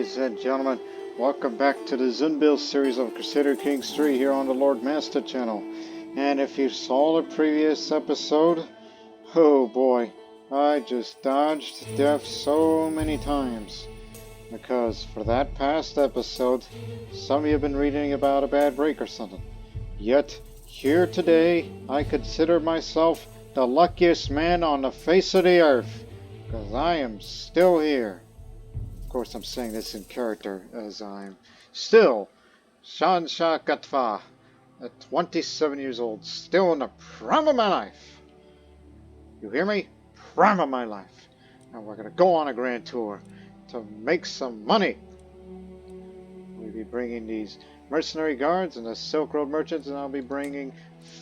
ladies and gentlemen. Welcome back to the Zunbil series of Crusader Kings 3 here on the Lord Master channel. And if you saw the previous episode, oh boy, I just dodged death so many times. Because for that past episode, some of you have been reading about a bad break or something. Yet, here today, I consider myself the luckiest man on the face of the earth. Because I am still here. Of course, I'm saying this in character, as I'm still Shahanshah Gatfar, at 27 years old, still in the prime of my life. You hear me? Prime of my life. And we're going to go on a grand tour to make some money. We'll be bringing these mercenary guards and the Silk Road merchants, and I'll be bringing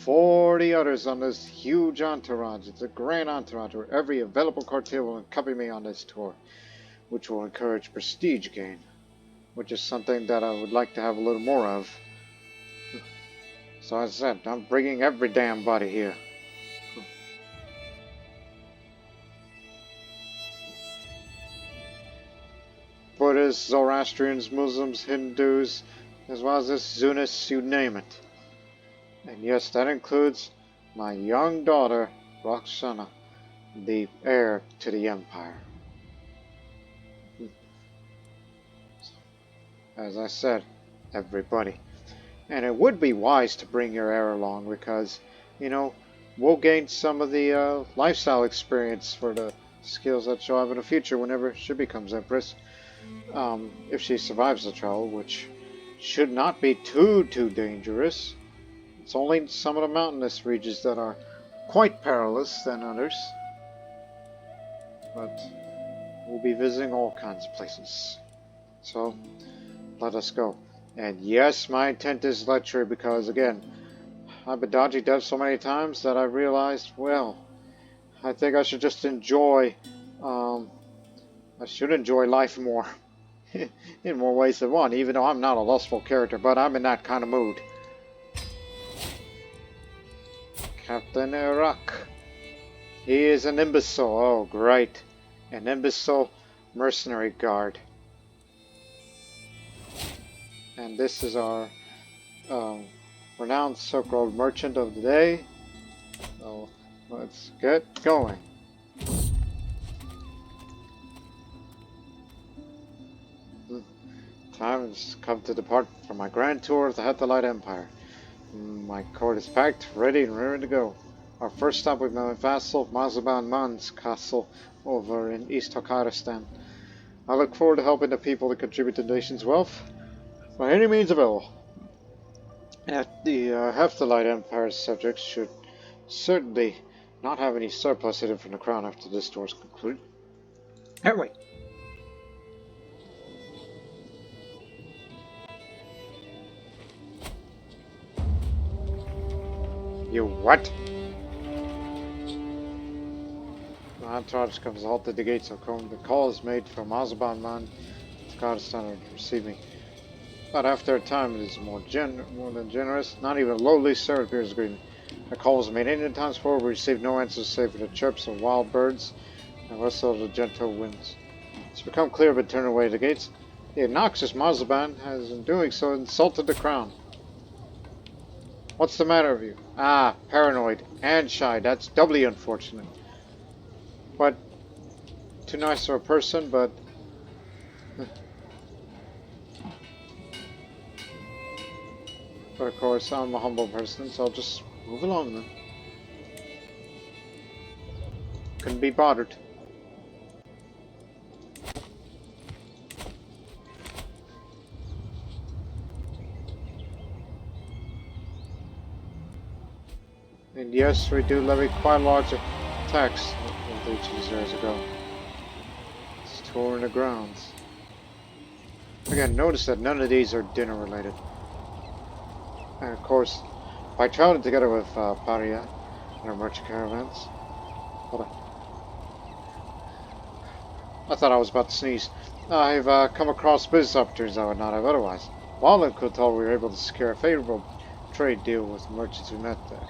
40 others on this huge entourage. It's a grand entourage where every available courtier will accompany me on this tour, which will encourage prestige gain, which is something that I would like to have a little more of. So as I said, I'm bringing every damn body here. Buddhists, Zoroastrians, Muslims, Hindus, as well as this Zunis, you name it. And yes, that includes my young daughter, Roxana, the heir to the empire. As I said, everybody. And it would be wise to bring your heir along because, you know, we'll gain some of the lifestyle experience for the skills that she'll have in the future whenever she becomes Empress. If she survives the trial, which should not be too dangerous. It's only some of the mountainous regions that are quite perilous than others. But we'll be visiting all kinds of places. So, let us go. And yes, my intent is lechery because, again, I've been dodging death so many times that I realized, well, I think I should just enjoy, I should enjoy life more. In more ways than one, even though I'm not a lustful character, but I'm in that kind of mood. Captain Iraq. He is an imbecile. Oh, great. An imbecile mercenary guard. And this is our renowned Silk Road merchant of the day. So let's get going. Time has come to depart for my grand tour of the Hephthalite Empire. My court is packed, ready and raring to go. Our first stop with my vassal, Mazaban Man's castle over in East Turkestan. I look forward to helping the people to contribute to the nation's wealth by any means available. At the Hephthalite Empire's subjects should certainly not have any surplus hidden from the crown after this tour is concluded. Anyway. You what? The entourage comes to halt at the gates of Chrome. The call is made for Mazaban Man to Kurdistan to receive me. But after a time, it is more than generous. Not even a lowly servant appears greeting. The call was made 8 times before. We received no answers save for the chirps of wild birds and whistle of the gentle winds. It's become clear, but turned away the gates. The obnoxious Mazaban has, in doing so, insulted the crown. What's the matter with you? Ah, paranoid and shy. That's doubly unfortunate. But too nice for a person, but of course I'm a humble person, so I'll just move along then. Couldn't be bothered. And yes, we do levy quite a large tax of leeches years ago. It's touring the grounds. Again, notice that none of these are dinner related. And of course, by traveling together with Paria and our merchant caravans. Hold on. I thought I was about to sneeze. I've come across business opportunities I would not have otherwise. While in Kotal, we were able to secure a favorable trade deal with the merchants we met there.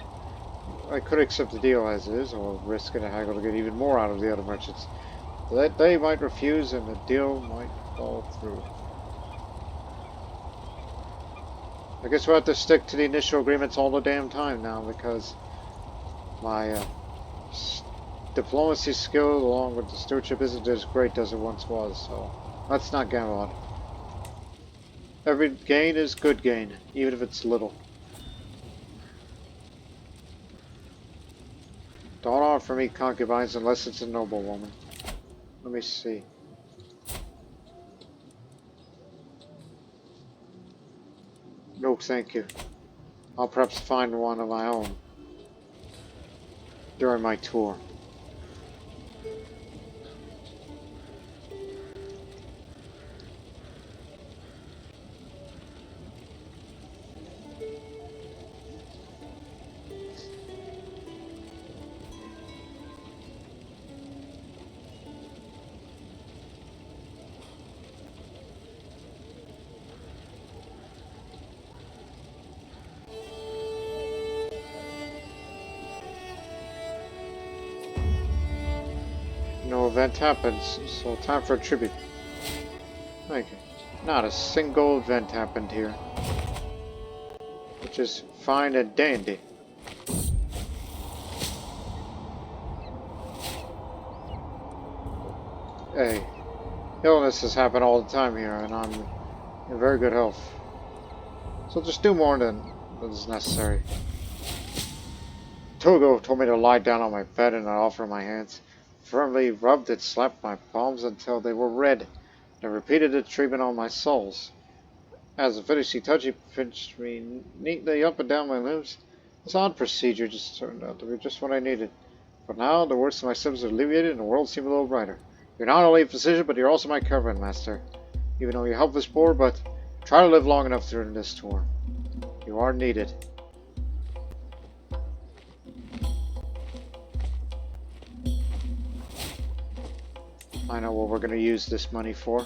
I could accept the deal as is, or risk in a haggle to get even more out of the other merchants. That they might refuse and the deal might fall through. I guess we'll have to stick to the initial agreements all the damn time now because my diplomacy skill along with the stewardship isn't as great as it once was, so let's not gamble on it. Every gain is good gain, even if it's little. Don't offer me concubines unless it's a noble woman. Let me see. No, thank you. I'll perhaps find one of my own during my tour. No event happens, so time for a tribute. Thank you. Not a single event happened here, which is fine and dandy. Hey, illnesses happen all the time here, and I'm in very good health. So just do more than is necessary. Togo told me to lie down on my bed and I offered my hands. Firmly rubbed and slapped my palms until they were red, and repeated the treatment on my soles. As the finished, he pinched me neatly up and down my limbs. This odd procedure just turned out to be just what I needed. But now, the worst of my symptoms are alleviated and the world seems a little brighter. You're not only a physician, but you're also my caravan master. Even though you help us poor, but try to live long enough during this tour. You are needed. I know what we're going to use this money for.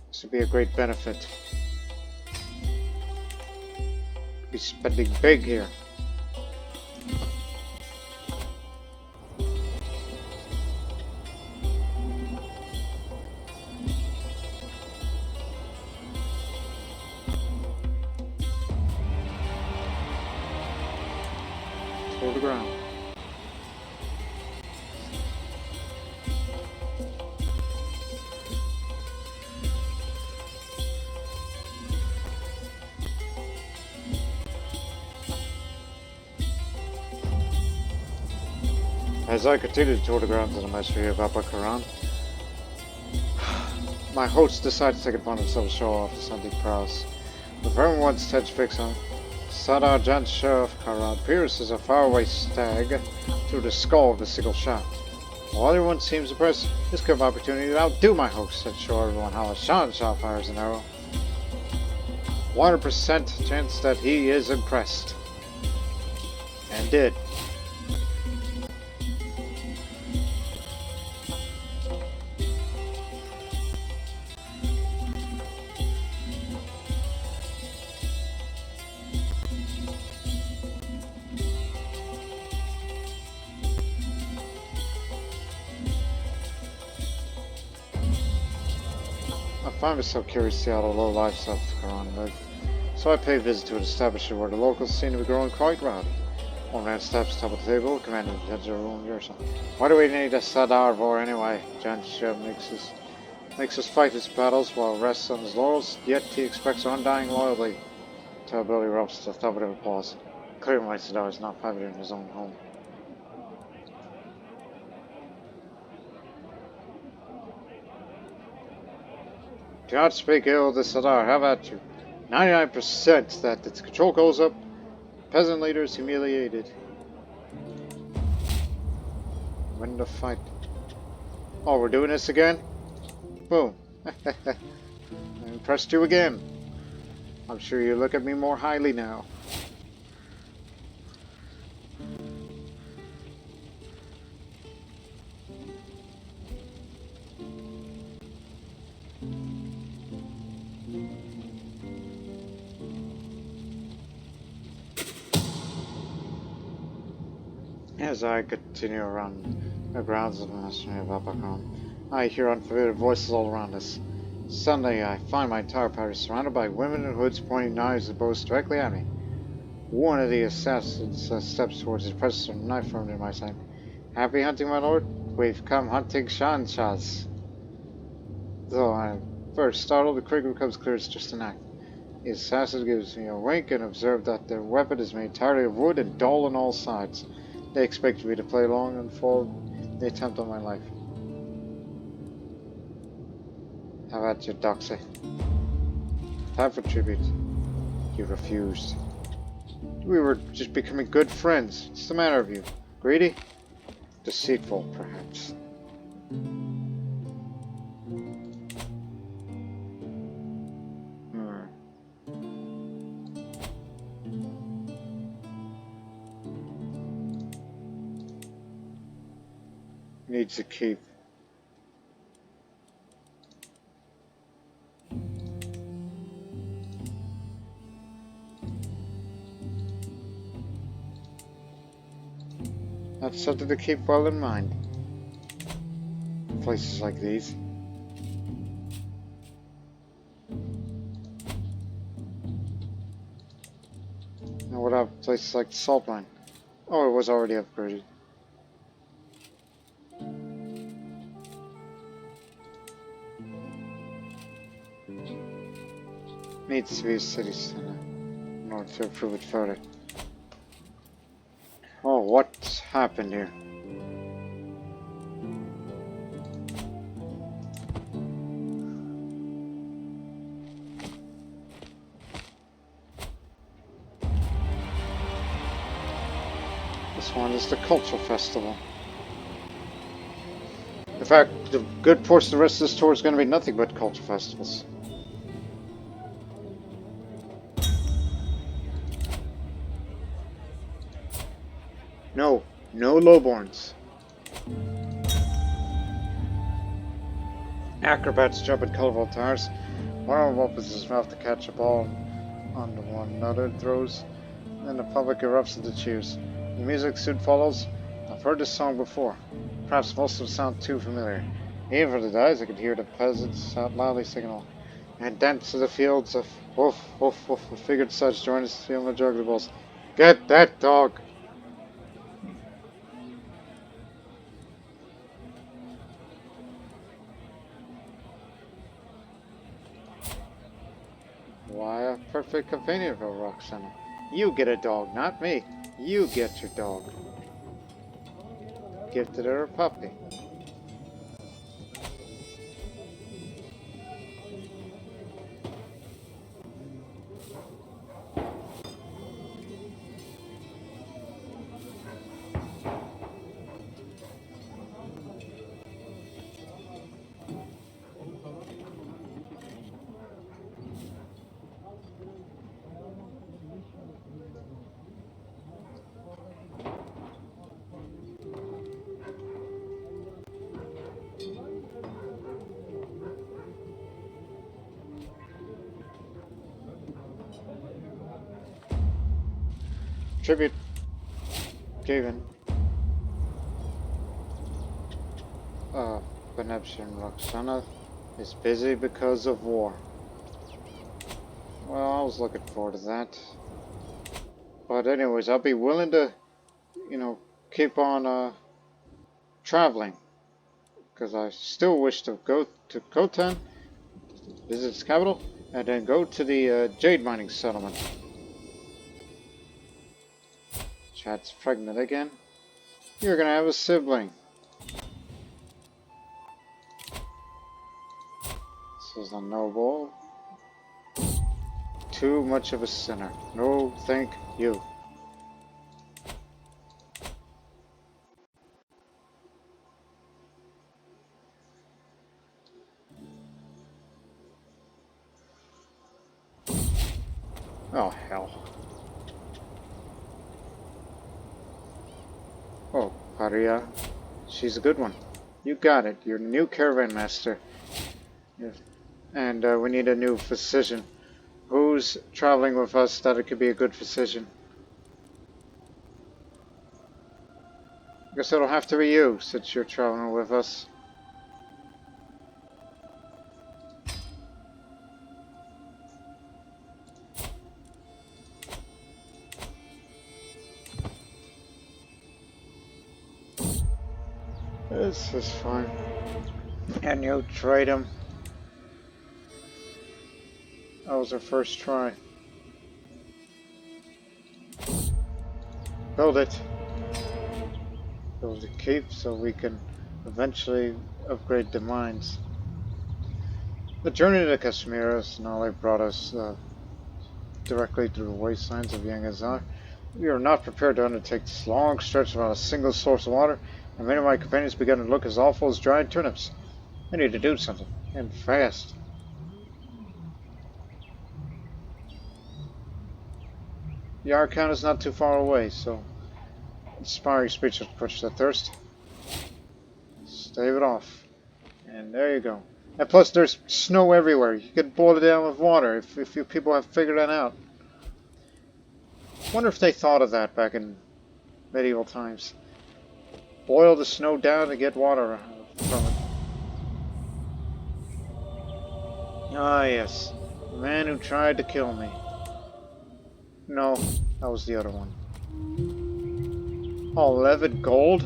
This would be a great benefit. Be spending big here. Hold the ground. As I continue to tour the grounds of the Missionaries of Abacaran, my host decides to take it upon himself to show off his hunting prowess. With everyone's attention fixed on Shahanshah Gatfar pierces a faraway stag through the skull with a single shot. While everyone seems impressed, this could be an opportunity to outdo my host and show everyone how a Shahanshah fires an arrow. 100% chance that he is impressed. And did. I find myself curious to see how the low lifestyle of the Quran live, so I pay a visit to an establishment where the locals seem to be growing quite rowdy. One man steps top of the table, commanding the judge of the room, or something. Why do we need a Sadar for anyway? Shahanshah makes us fight his battles while rests on his laurels, yet he expects undying loyalty. Taberna erupts to the top of applause. Clearly my Sadar is not private in his own home. Do not speak ill of the Sadar, how about you? 99% that its control goes up, peasant leaders humiliated. Win the fight. Oh, we're doing this again? Boom. I impressed you again. I'm sure you look at me more highly now. As I continue around the grounds of the Missionaries of Abacaran, I hear unfamiliar voices all around us. Suddenly, I find my entire party surrounded by women in hoods pointing knives and bows directly at me. One of the assassins steps towards his presses and knife thrown in my side. Happy hunting, my lord? We've come hunting Shahanshahs. Though I am first startled, the quick becomes clear it's just an act. The assassin gives me a wink and observes that their weapon is made entirely of wood and dull on all sides. They expect me to play along and fall the attempt on my life. How about your doxy? Time for tribute. You refused. We were just becoming good friends. What's the matter with you? Greedy? Deceitful, perhaps. Needs a keep. That's something to keep well in mind. In places like these. Now what about places like the salt mine? Oh, it was already upgraded. Needs to be a city center in order to improve it further. Oh, what's happened here? This one is the cultural festival. In fact, the good portion of the rest of this tour is going to be nothing but cultural festivals. No, no lowborns. Acrobats jump in colorful tires. One opens his mouth to catch a ball onto one another throws, and the public erupts into cheers. The music soon follows. I've heard this song before. Perhaps most of them sound too familiar. Even for the dies, I could hear the peasants out loudly singing along. And dance to the fields of woof, woof, woof, with figured such join us feeling the juggler balls. Get that dog! Why, a perfect companion for Roxana. You get a dog, not me. You get your dog. Gifted her a puppy. Tribute given. Benevolent Roxana is busy because of war. Well, I was looking forward to that. But anyways, I'll be willing to, keep on traveling. Because I still wish to go to Khotan, visit its capital, and then go to the jade mining settlement. Chad's pregnant again. You're gonna have a sibling. This is a noble. Too much of a sinner. No, thank you. Oh, hell. Oh, Paria. She's a good one. You got it. You're the new caravan master. Yes. And we need a new physician. Who's traveling with us that it could be a good physician? I guess it'll have to be you, since you're traveling with us. This is fine. And you trade him. That was our first try. Build it. Build a keep so we can eventually upgrade the mines. The journey to Kashmir has not only brought us directly through the wastelands of Yangazar. We are not prepared to undertake this long stretch without a single source of water, and many of my companions began to look as awful as dried turnips. I need to do something, and fast. The Archon is not too far away, so inspiring speech will quench the thirst. Stave it off. And there you go. And plus there's snow everywhere. You can boil it down with water if you people have figured that out. Wonder if they thought of that back in medieval times. Boil the snow down to get water from it. Ah yes, the man who tried to kill me. No, that was the other one. Oh, 11 gold?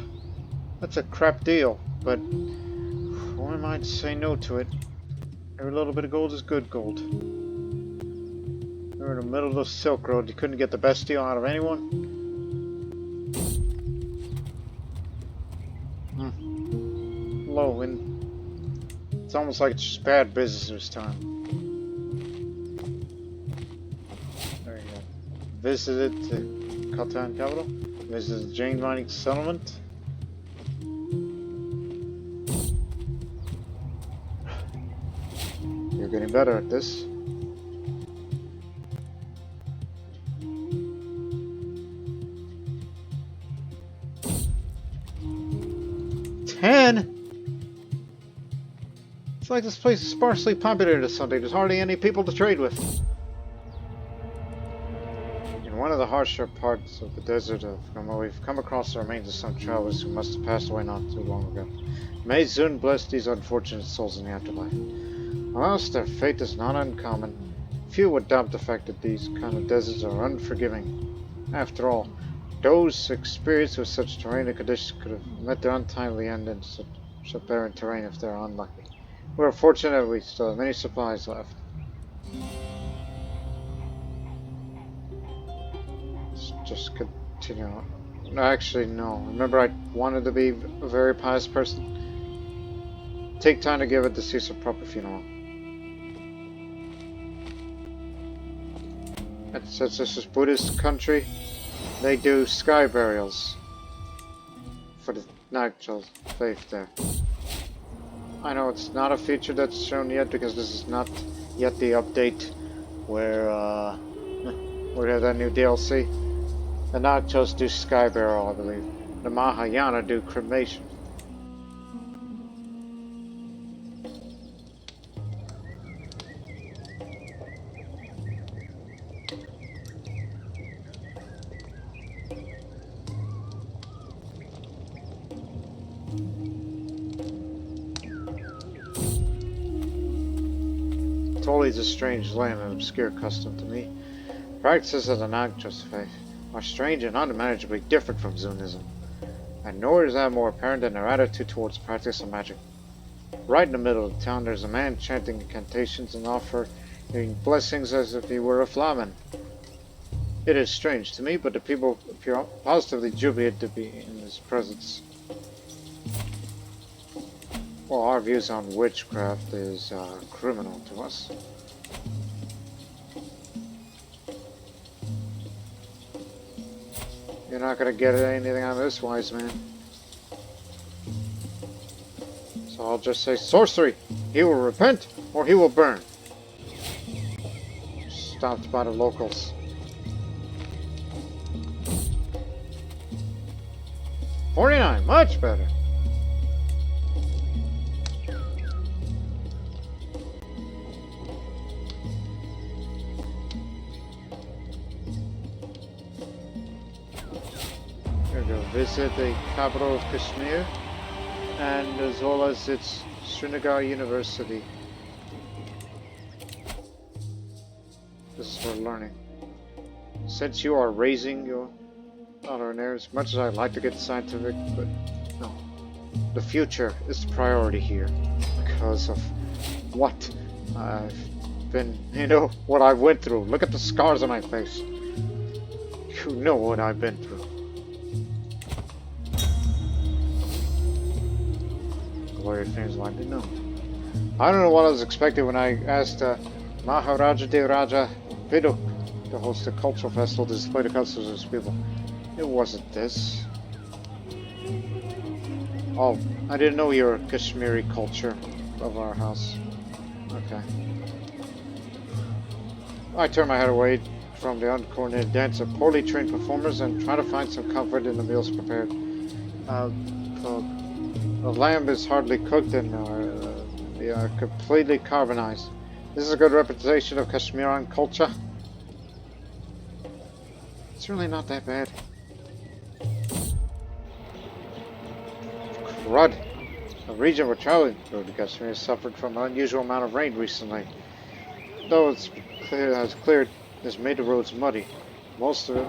That's a crap deal, but who am I to say no to it? Every little bit of gold is good gold. We're in the middle of the Silk Road. You couldn't get the best deal out of anyone? Low, and it's almost like it's just bad business this time. There you go. Visited the Khatan capital. Visited the Jane mining settlement. You're getting better at this. It's like this place is sparsely populated or something. There's hardly any people to trade with. In one of the harsher parts of the desert of Goma, we've come across the remains of some travelers who must have passed away not too long ago. May Zun bless these unfortunate souls in the afterlife. Alas, their fate is not uncommon. Few would doubt the fact that these kind of deserts are unforgiving. After all, those experienced with such terrain and conditions could have met their untimely end in such barren terrain if they're unlucky. We're fortunate we still have many supplies left. Let's just continue on. No, actually, no. Remember, I wanted to be a very pious person. Take time to give a deceased a proper funeral. Since this is Buddhist country, they do sky burials for the natural faith there. I know it's not a feature that's shown yet because this is not yet the update where we have that new DLC. The Nachos do sky burial, I believe. The Mahayana do cremation. Totally is a strange land and obscure custom to me. Practices of the Nachos faith are strange and unimaginably different from Zunism, and nor is that more apparent than their attitude towards practice of magic. Right in the middle of the town there's a man chanting incantations and offering blessings as if he were a flamen. It is strange to me, but the people appear positively jubilant to be in his presence. Well, our views on witchcraft is criminal to us. You're not going to get anything out of this, wise man. So I'll just say sorcery. He will repent, or he will burn. Stopped by the locals. $49, much better. Visit the capital of Kashmir, and as well as its Srinagar University. This is for learning. Since you are raising your daughter in there, as much as I'd like to get scientific, but no. The future is the priority here because of what I've been, what I went through. Look at the scars on my face. You know what I've been through. Glorious things I didn't know. I don't know what I was expecting when I asked Maharaja De Raja Viduk to host a cultural festival to display the customs of his people. It wasn't this. Oh, I didn't know you were Kashmiri culture of our house. Okay. I turn my head away from the uncoordinated dance of poorly trained performers and try to find some comfort in the meals prepared. The lamb is hardly cooked and they are completely carbonized. This is a good representation of Kashmirian culture. It's really not that bad. Crud. The region we're traveling through, the Kashmir has suffered from an unusual amount of rain recently. Though it's cleared, has made the roads muddy. Most of it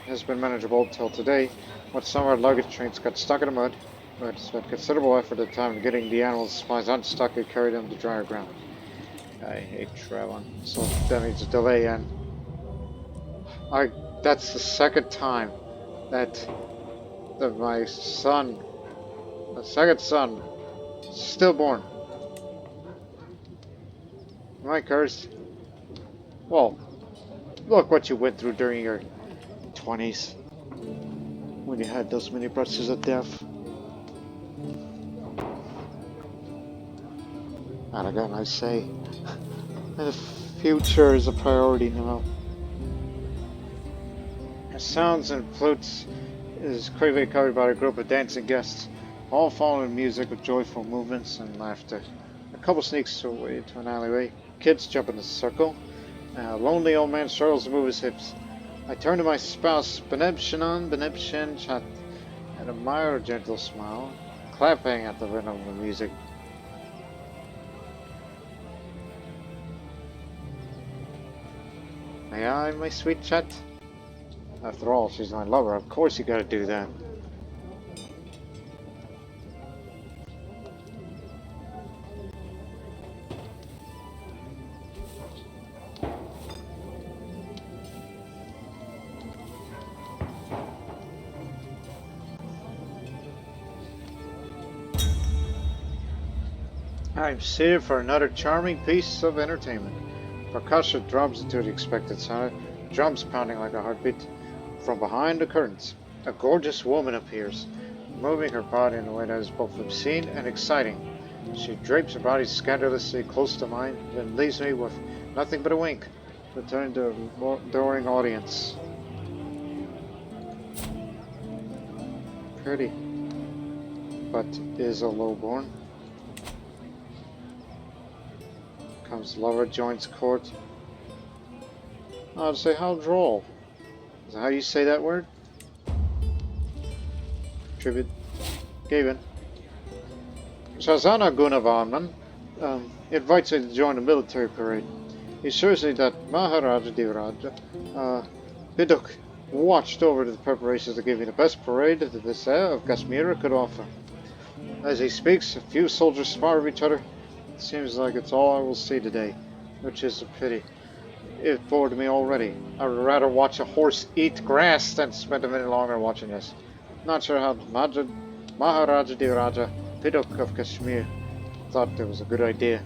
has been manageable until today, when some of our luggage trains got stuck in the mud. We had to spend considerable effort at the time getting the animals' supplies unstuck and carry them to drier ground. I hate traveling, so that means a delay, and that's the second time that my son, the second son, stillborn. Am I cursed? Well, look what you went through during your 20s when you had those many brushes of death. And again, I say, the future is a priority now. The sounds and flutes is quickly covered by a group of dancing guests, all following music with joyful movements and laughter. A couple sneaks away to an alleyway. Kids jump in the circle. A lonely old man struggles to move his hips. I turn to my spouse, Beneb Shen Chat, and admire her gentle smile, clapping at the rhythm of the music. May I, my sweet Chat? After all, she's my lover. Of course you gotta do that. I'm seated for another charming piece of entertainment. Percussion drums into the expected sound, drums pounding like a heartbeat. From behind the curtains, a gorgeous woman appears, moving her body in a way that is both obscene and exciting. She drapes her body scandalously close to mine, then leaves me with nothing but a wink, returning to the adoring audience. Pretty, but is a lowborn. Comes lover, joins court. I'd say how droll. Is that how you say that word? Tribute. Gavin. Shazana Gunavarman invites me to join the military parade. He assures me that Maharaja Devaraja Biduk watched over the preparations to give me the best parade that the Vizier of Kashmir could offer. As he speaks, a few soldiers spar with each other. It seems like it's all I will see today, which is a pity. It bored me already. I would rather watch a horse eat grass than spend a minute longer watching this. Not sure how Maharaja Devaraja Biduk of Kashmir thought it was a good idea.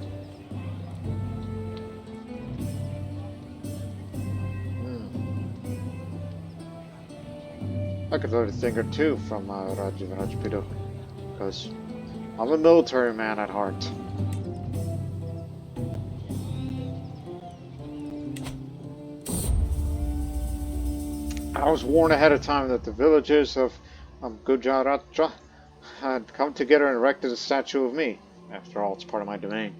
I could learn a thing or two from Maharaja Biduk, because I'm a military man at heart. I was warned ahead of time that the villagers of Gujaratra had come together and erected a statue of me. After all, it's part of my domain.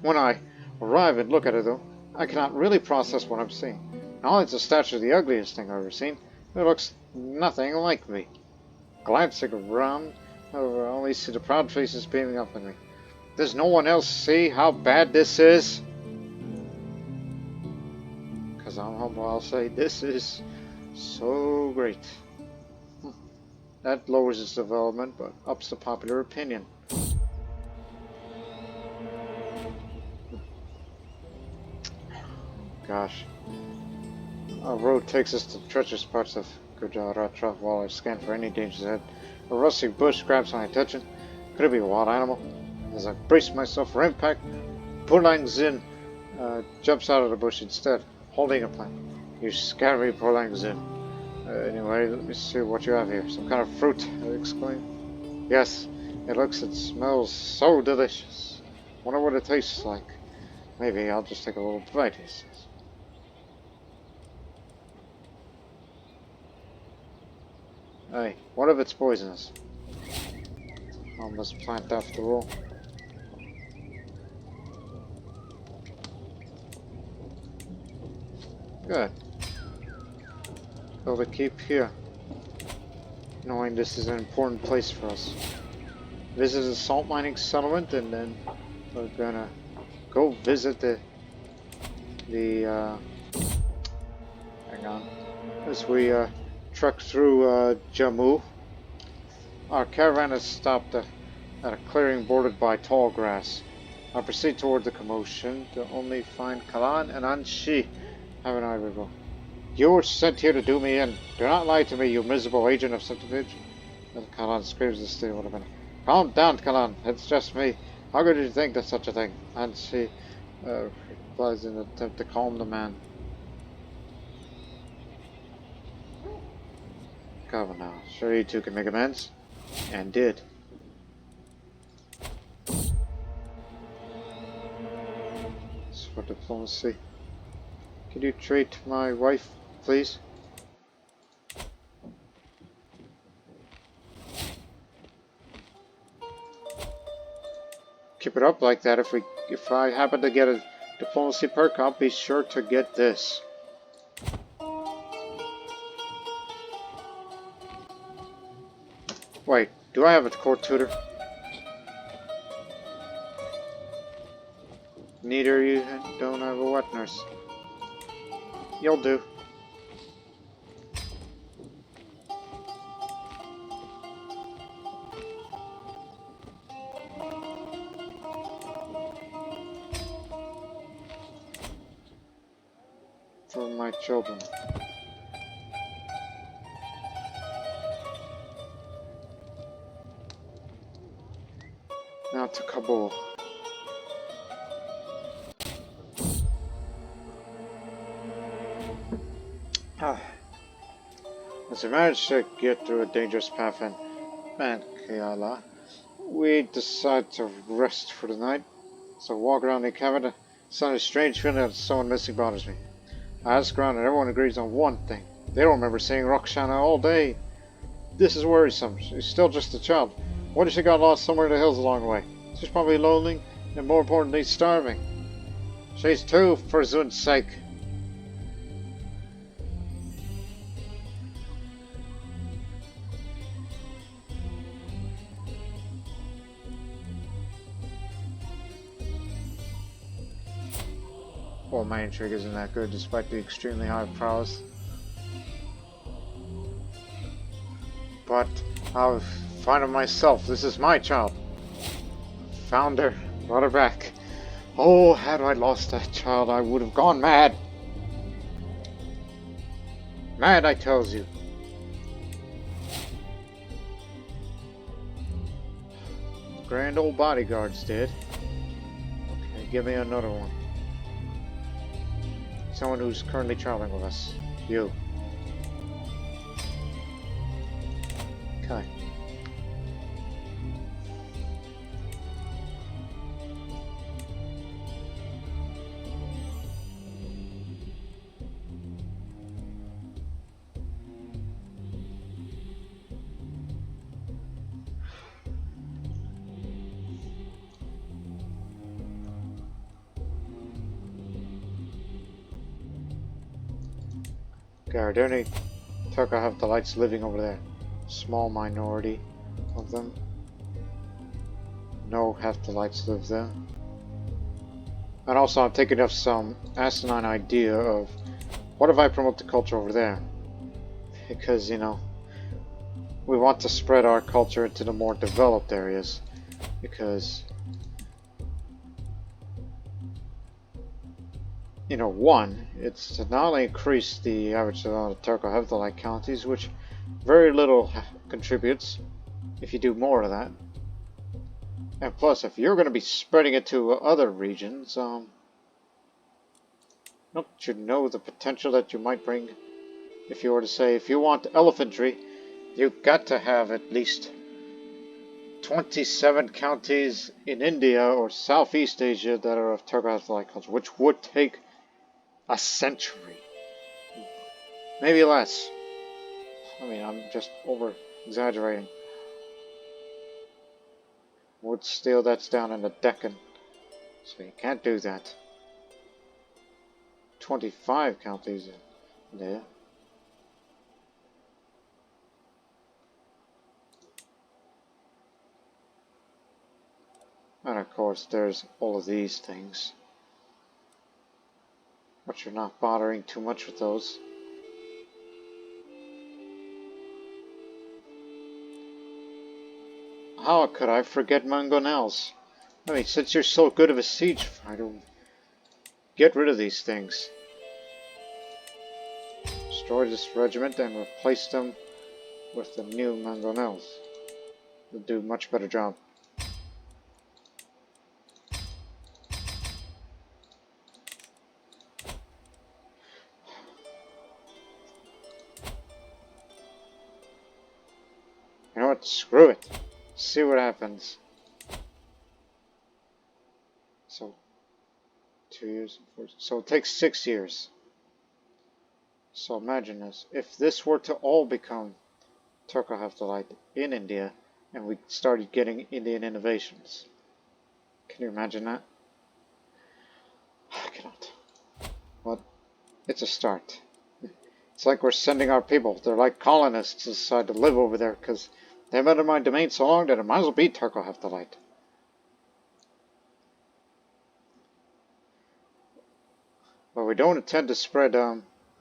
When I arrive and look at it, though, I cannot really process what I'm seeing. Not only is the statue the ugliest thing I've ever seen, it looks nothing like me. Glancing around, I only see the proud faces beaming up at me. Does no one else see how bad this is? Because I'm humble, I'll say this is so great. That lowers its development, but ups the popular opinion. Gosh. Our road takes us to treacherous parts of Gujarat while I scan for any dangers ahead. A rustling bush grabs my attention. Could it be a wild animal? As I brace myself for impact, Pulang Zin jumps out of the bush instead, holding a plant. You scare me, Pulang Zin. Anyway, let me see what you have here. Some kind of fruit, I exclaim. Yes, it looks and smells so delicious. Wonder what it tastes like. Maybe I'll just take a little bite, he says. Hey, what if it's poisonous? Harmless plant after all. Good. Build a keep here, knowing this is an important place for us. Visit a salt mining settlement, and then we're gonna go visit the hang on, as we trek through Jammu. Our caravan has stopped at a clearing bordered by tall grass. I proceed toward the commotion to only find Kalan and Anshi having an argument. You were sent here to do me in. Do not lie to me, you miserable agent of subterfuge. And Kalan screams this to would have been. Calm down, Kalan. It's just me. How could you think of such a thing? Anshi replies in an attempt to calm the man. Come on now. Sure you two can make amends? And did. It's for diplomacy. Could you treat my wife, please? Keep it up like that. If I happen to get a diplomacy perk, I'll be sure to get this. Wait, do I have a court tutor? Neither you don't have a wet nurse. You'll do. For my children. Now to Kabul. As we managed to get through a dangerous path in Mankayala, we decided to rest for the night. So I walk around the cabin. The sun is strange feeling that someone missing bothers me. I ask around and everyone agrees on one thing. They don't remember seeing Roxana all day. This is worrisome. She's still just a child. What if she got lost somewhere in the hills along the way? She's probably lonely and, more importantly, starving. She's too, for Zun's sake. Well, my intrigue isn't that good despite the extremely high prowess. But I'll find her myself. This is my child. Found her, brought her back. Oh, had I lost that child, I would have gone mad. Mad, I tells you. Grand old bodyguard's dead. Okay, give me another one. Someone who's currently traveling with us. You. Okay. Are there any Turco-Hephtalites living over there? Small minority of them. No Hephthalites live there. And also I'm thinking of some asinine idea of what if I promote the culture over there? Because, you know, we want to spread our culture into the more developed areas, because, you know, one, it's to not only increase the average amount of Turco-Hephthalite counties, which very little contributes if you do more of that. And plus, if you're going to be spreading it to other regions, don't you know the potential that you might bring? If you were to say, if you want elephantry, you've got to have at least 27 counties in India or Southeast Asia that are of Turco-Hephthalite culture, which would take a century. Maybe less. I mean, I'm just over exaggerating. Wood steel, that's down in the Deccan, so you can't do that. 25 counties in there. And of course, there's all of these things. But you're not bothering too much with those. How could I forget mangonels? I mean, since you're so good of a siege fighter, get rid of these things. Destroy this regiment and replace them with the new mangonels. They'll do a much better job. You know what? Screw it. See what happens. So, 2 years. So it takes 6 years. So imagine this. If this were to all become Turco-Hephthalite in India, and we started getting Indian innovations. Can you imagine that? I cannot. But it's a start. It's like we're sending our people. They're like colonists to decide to live over there because they've been in my domain so long that it might as well be Turco-Hephthalite. But we don't intend to spread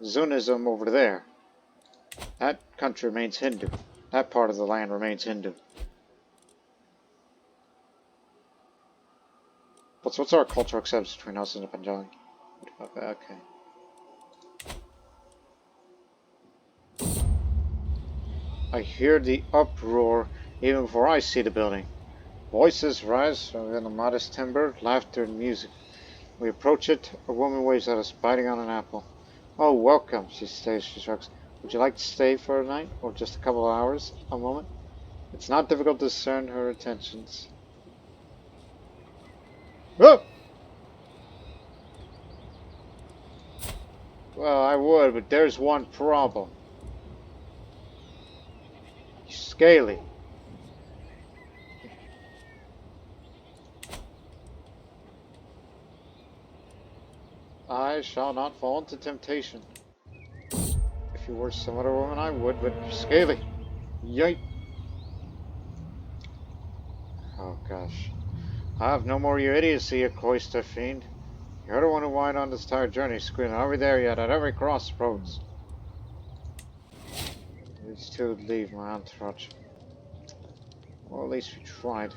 Zunism over there. That country remains Hindu. That part of the land remains Hindu. But what's our cultural acceptance between us and the Punjabi? Okay. I hear the uproar even before I see the building. Voices rise from within the modest timber, laughter and music. We approach it. A woman waves at us, biting on an apple. Oh, welcome, she says. She shrugs. Would you like to stay for a night, or just a couple of hours? A moment? It's not difficult to discern her intentions. Oh! Well, I would, but there's one problem. Scaly. I shall not fall into temptation. If you were some other woman, I would, but you're scaly. Yike. Oh, gosh. I have no more your idiocy, you cloister fiend. You're the one who whined on this entire journey, screaming, are we there yet, at every crossroads? These two would leave my entourage. Well, at least we tried.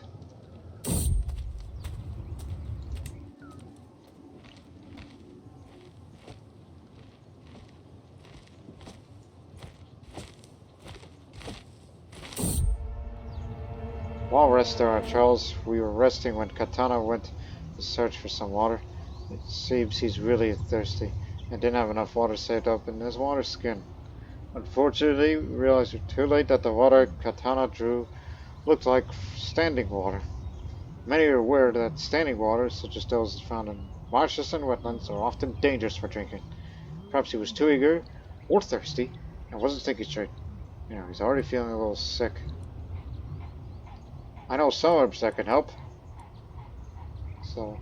While resting our Charles, we were resting when Katana went to search for some water. It seems he's really thirsty and didn't have enough water saved up in his water skin. Unfortunately, we realized too late that the water Katana drew looked like standing water. Many are aware that standing water, such as those found in marshes and wetlands, are often dangerous for drinking. Perhaps he was too eager or thirsty and wasn't thinking straight. You know, he's already feeling a little sick. I know some herbs that can help. So,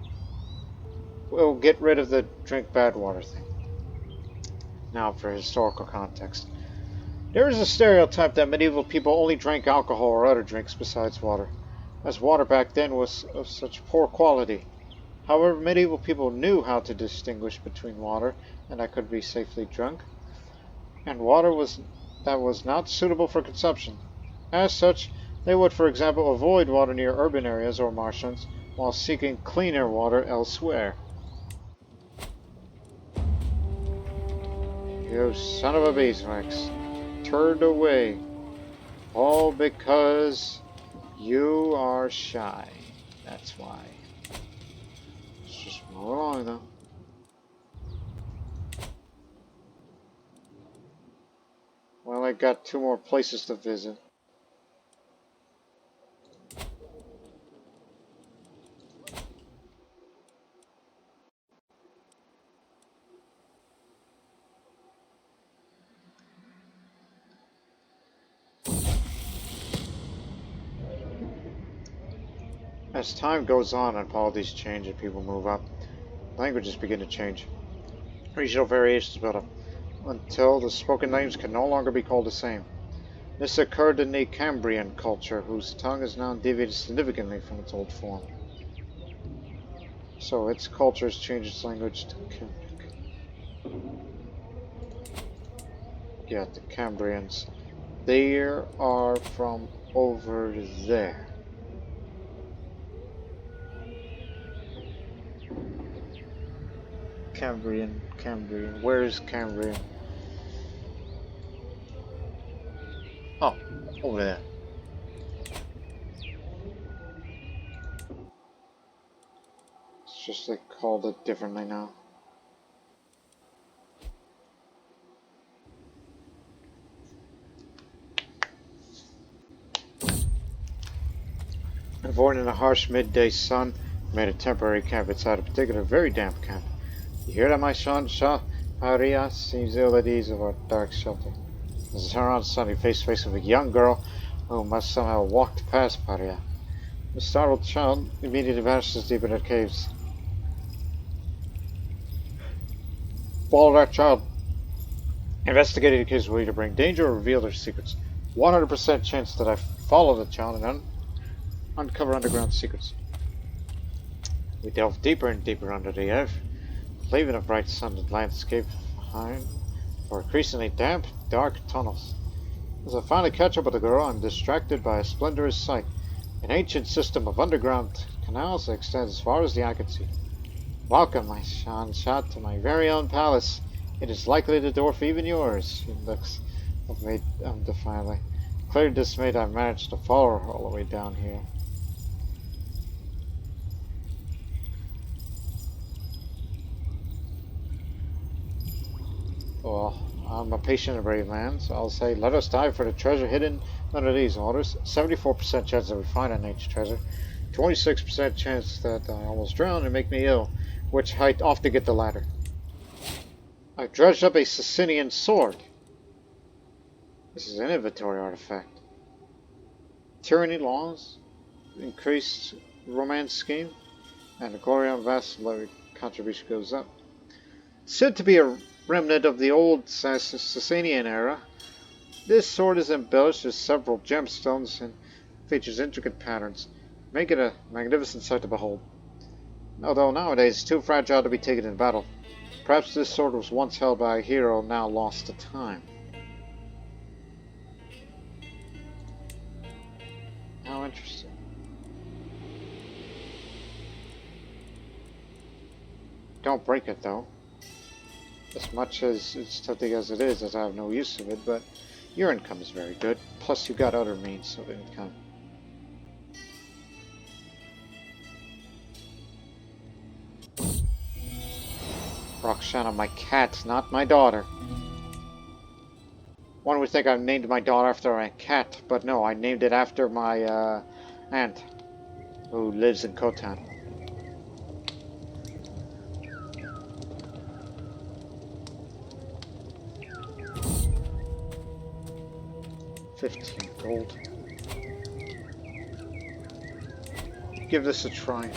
we'll get rid of the drink bad water thing. Now for historical context. There is a stereotype that medieval people only drank alcohol or other drinks besides water, as water back then was of such poor quality. However, medieval people knew how to distinguish between water and that could be safely drunk, and water that was not suitable for consumption. As such, they would, for example, avoid water near urban areas or marshlands while seeking cleaner water elsewhere. You son of a beeswax. Turned away. All because you are shy. That's why. Let's just move along though. Well, I got 2 more places to visit. As time goes on and polities change and people move up, languages begin to change. Regional variations build up until the spoken names can no longer be called the same. This occurred in the Cambrian culture, whose tongue is now deviated significantly from its old form. So its culture has changed its language to the Cambrians. They are from over there. Cambrian. Where is Cambrian? Oh, over there. It's just they called it differently now. Avoiding the harsh midday sun, made a temporary camp inside a particular very damp camp. You hear that, my son? Shahanshah seems ill at ease of our dark shelter. As I turn around, suddenly face to face with a young girl who must somehow have walked past Paria. The startled child immediately vanishes deep in the caves. Follow that child. Investigating the caves will either bring danger or reveal their secrets. 100% chance that I follow the child and uncover underground secrets. We delve deeper and deeper under the earth, leaving a bright sunlit landscape behind for increasingly damp, dark tunnels. As I finally catch up with the girl, I'm distracted by a splendorous sight. An ancient system of underground canals that extends as far as the eye can see. Welcome, my Shahanshah, to my very own palace. It is likely to dwarf even yours. She looks up me defiantly. Clearly dismayed, I managed to follow her all the way down here. Well, I'm a patient and brave man, so I'll say, let us dive for the treasure hidden under these waters. 74% chance that we find an ancient treasure. 26% chance that I almost drown and make me ill, which I'd off to get the latter. I've dredged up a Sicilian sword. This is an inventory artifact. Tyranny laws, increased romance scheme, and the Glorion Vassalary contribution goes up. Said to be a remnant of the old Sasanian era, this sword is embellished with several gemstones and features intricate patterns, making it a magnificent sight to behold. Although nowadays it's too fragile to be taken in battle. Perhaps this sword was once held by a hero now lost to time. How interesting. Don't break it though. As much as it's tempting as it is, as I have no use of it, but your income is very good. Plus you got other means of income. Roxana, my cat, not my daughter. One would think I named my daughter after a cat, but no, I named it after my aunt, who lives in Khotan. $15 gold. Give this a try.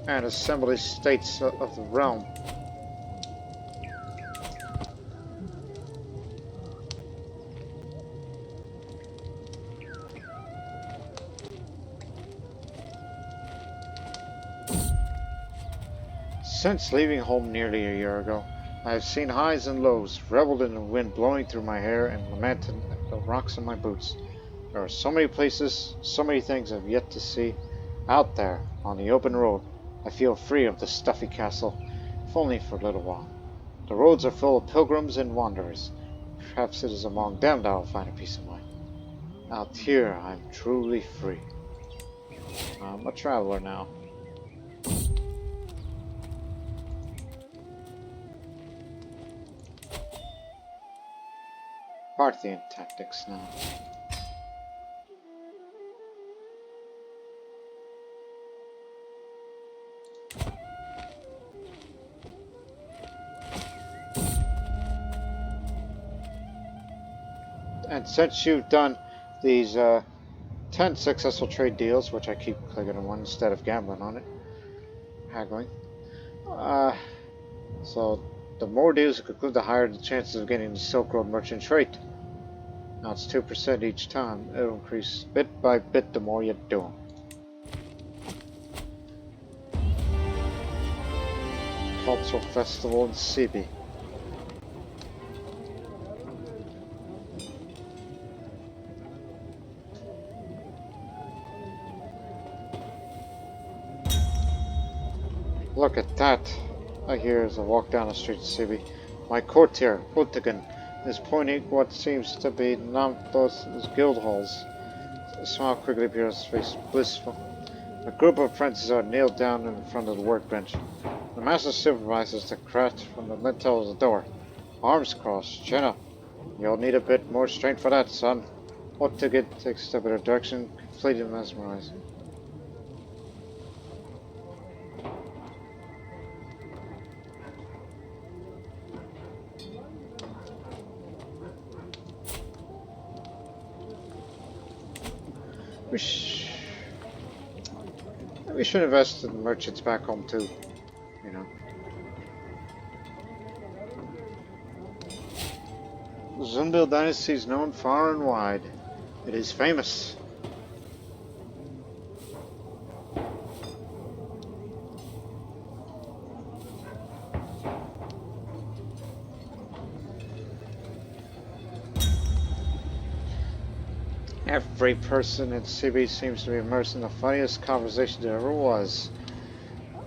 And assemble the states of the realm. Since leaving home nearly a year ago, I have seen highs and lows, reveled in the wind blowing through my hair, and lamented at the rocks in my boots. There are so many places, so many things I've yet to see. Out there, on the open road, I feel free of the stuffy castle, if only for a little while. The roads are full of pilgrims and wanderers. Perhaps it is among them that I'll find a peace of mind. Out here, I'm truly free. I'm a traveler now. Parthian tactics now. And since you've done these 10 successful trade deals, which I keep clicking on one instead of gambling on it, haggling, so the more deals you conclude, the higher the chances of getting the Silk Road merchant trait. Now it's 2% each time. It'll increase bit by bit the more you do them. Cultural Festival in Sibi. Look at that, I hear as I walk down the street to Sibi. My courtier, Utigan, is pointing what seems to be those guild halls. A smile quickly appears on his face, blissful. A group of apprentices are kneeled down in front of the workbench. The master supervises the craft from the lintel of the door. Arms crossed, chin up. You'll need a bit more strength for that, son. Utigan takes a step in her direction, completely mesmerized. We should invest in the merchants back home too, you know. The Zunbil dynasty is known far and wide. It is famous. Every person in Sibi seems to be immersed in the funniest conversation there ever was.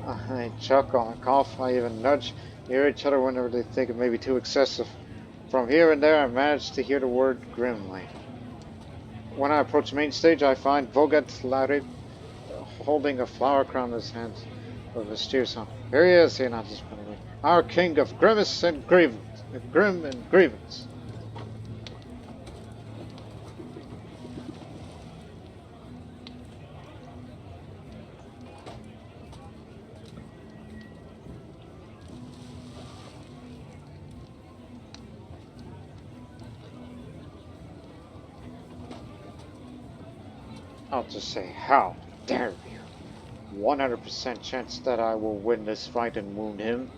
I chuckle, I cough, I even nudge, hear each other whenever they think it may be too excessive. From here and there I manage to hear the word grimly. When I approach the main stage I find Vogat Larid holding a flower crown in his hands with a mysterious sound. Here he is, he announces finally. Our king of grimace and grievance. Grim and grievance. I'll just say, how dare you? 100% chance that I will win this fight and wound him.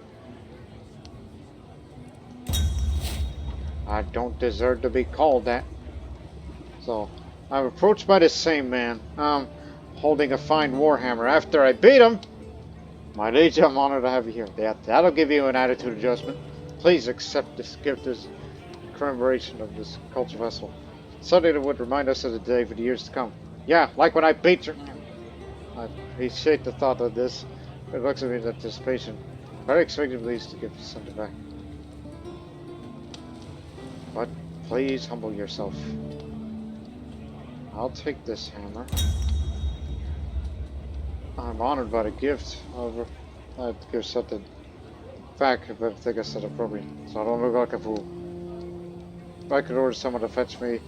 I don't deserve to be called that. So, I'm approached by the same man, holding a fine warhammer. After I beat him, my liege, I'm honored to have you here. That'll give you an attitude adjustment. Please accept this gift as commemoration of this culture vessel. Something that would remind us of the day for the years to come. Yeah, like when I beat you. I appreciate the thought of this. It looks at me with anticipation. Very expected please to give something back. But please humble yourself. I'll take this hammer. I'm honored by the gift. However, I'd give something back if I think I said appropriate. So I don't look like a fool. If I could order someone to fetch me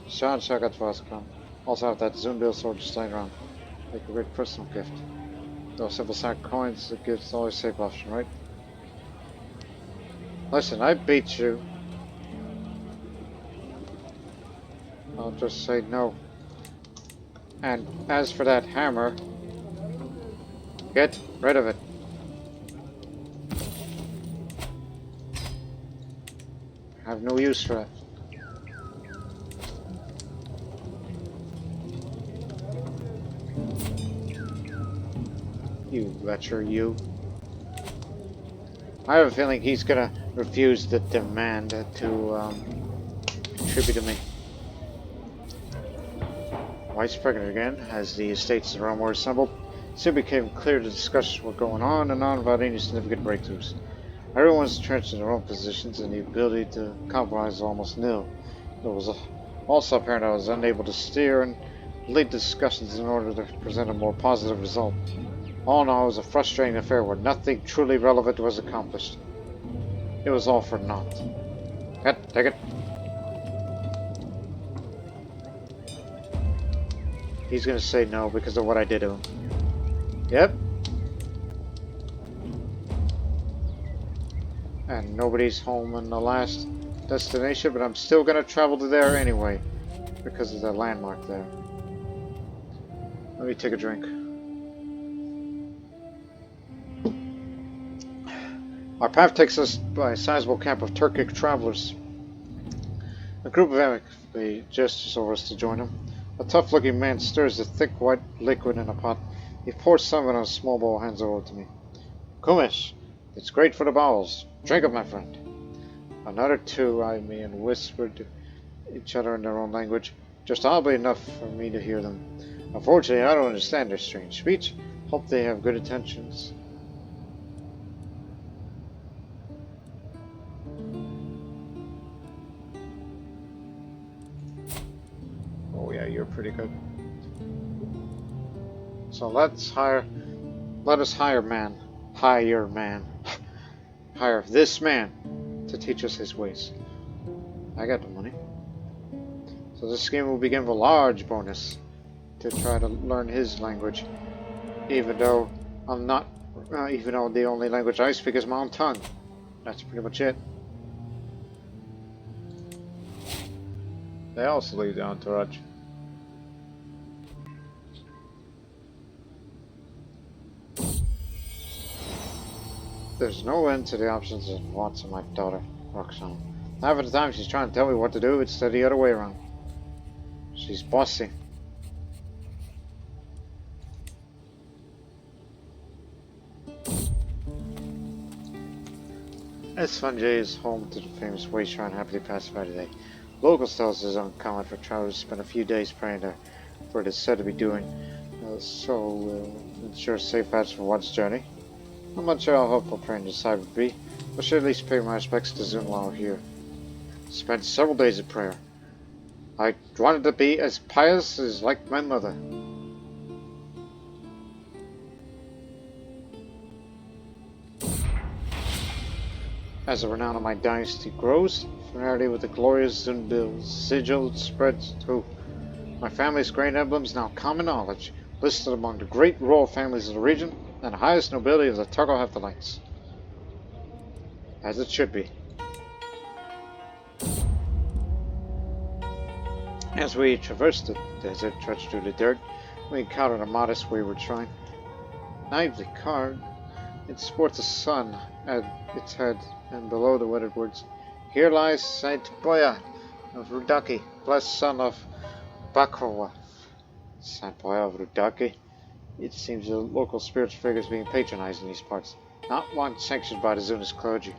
Shahanshah Gatfar's crown. Also have that Zunbil sword just laying around. Like a great personal gift. Though simple sack coins, the gift's always a safe option, right? Listen, I beat you. I'll just say no. And as for that hammer, get rid of it. I have no use for it. You lecher, you. I have a feeling he's gonna refuse the demand to contribute to me. Wife's pregnant again. As the estates around were assembled, it soon became clear the discussions were going on and on without any significant breakthroughs. Everyone was entrenched in their own positions, and the ability to compromise was almost nil. It was also apparent I was unable to steer and lead discussions in order to present a more positive result. All in all, it was a frustrating affair where nothing truly relevant was accomplished. It was all for naught. Take it. He's gonna say no because of what I did to him. Yep. And nobody's home in the last destination, but I'm still gonna travel to there anyway because of the landmark there. Let me take a drink. Our path takes us by a sizable camp of Turkic travelers. A group of amicably gestures over us to join him. A tough-looking man stirs the thick white liquid in a pot. He pours some of it on a small bowl and hands it over to me. Kumish, it's great for the bowels. Drink it, my friend. Another two eyed me and whispered to each other in their own language, just oddly enough for me to hear them. Unfortunately, I don't understand their strange speech. Hope they have good intentions. Oh yeah, you're pretty good. So let us hire man. Hire this man to teach us his ways. I got the money. So this scheme will begin with a large bonus to try to learn his language, even though the only language I speak is my own tongue. That's pretty much it. They also leave the entourage. There's no end to the options and wants of my daughter, Roxanne. Half of the time she's trying to tell me what to do, it's the other way around. She's bossy. Espionage is home to the famous way shrine happily passed by today. Locals tell us it's uncommon for travelers to spend a few days praying there, for it is said to be doing so ensure safe passage for one's journey. I'm not sure how helpful praying this side would be, but should at least pay my respects to Zunbil here. Spent several days in prayer. I wanted to be as pious as like my mother. As the renown of my dynasty grows, familiarity with the glorious Zunbil sigil spreads too. My family's great emblems now common knowledge, listed among the great royal families of the region and the highest nobility of the Turco-Hepthalites. As it should be. As we traversed the desert, trudged through the dirt, we encountered a modest wayward shrine. Naively carved, it sports a sun at its head, and below the weathered words, "Here lies Saint Boya of Rudaki, blessed son of Bakowa." Saint Boya of Rudaki? It seems the local spiritual figures being patronized in these parts, not one sanctioned by the Zunist clergy.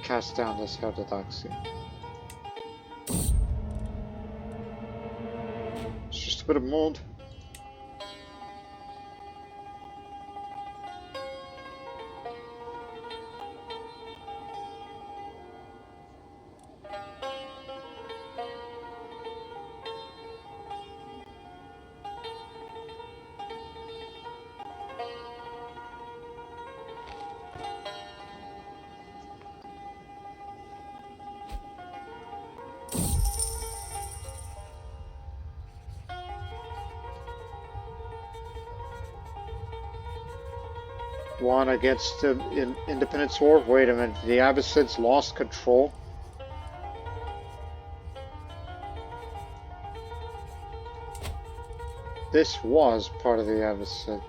Cast down this heterodoxy. It's just a bit of mold. Won against the Independence War? Wait a minute, the Abbasids lost control? This was part of the Abbasid.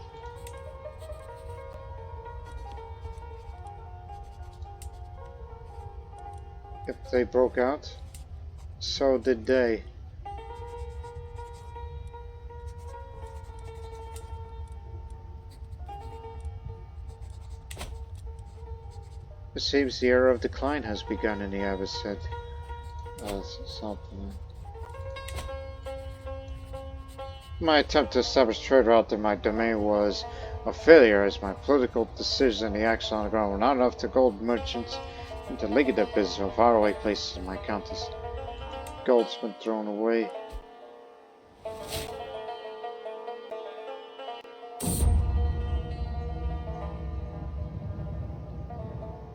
If they broke out, so did they. It seems the era of decline has begun in the Abbasid. Something. My attempt to establish trade route in my domain was a failure, as my political decisions and the action on the ground were not enough to gold merchants into league their business from faraway places in my counties. Gold's been thrown away.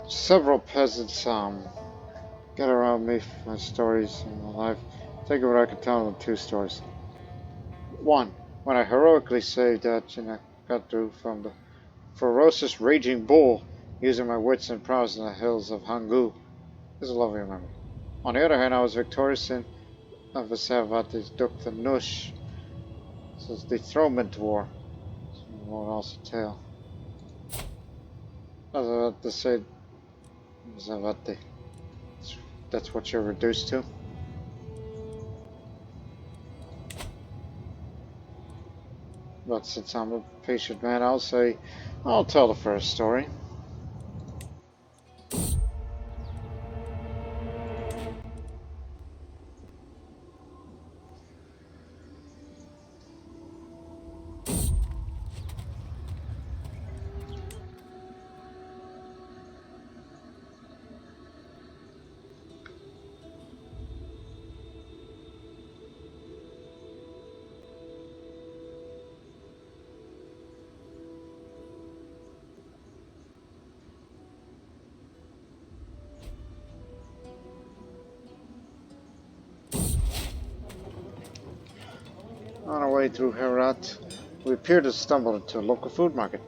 Several peasants get around me for my stories in my life. Think of what I could tell them 2 stories. 1. When I heroically saved Gatfar from the ferocious raging bull, using my wits and prowess in the hills of Hangu. This is a lovely memory. On the other hand, I was victorious in Avasavatis Duk the Nush. This is the Dethronement War. So we'll also tell. As I have to say, Zavati. That's what you're reduced to. But since I'm a patient man, I'll tell the first story. On our way through Herat, we appeared to stumble into a local food market.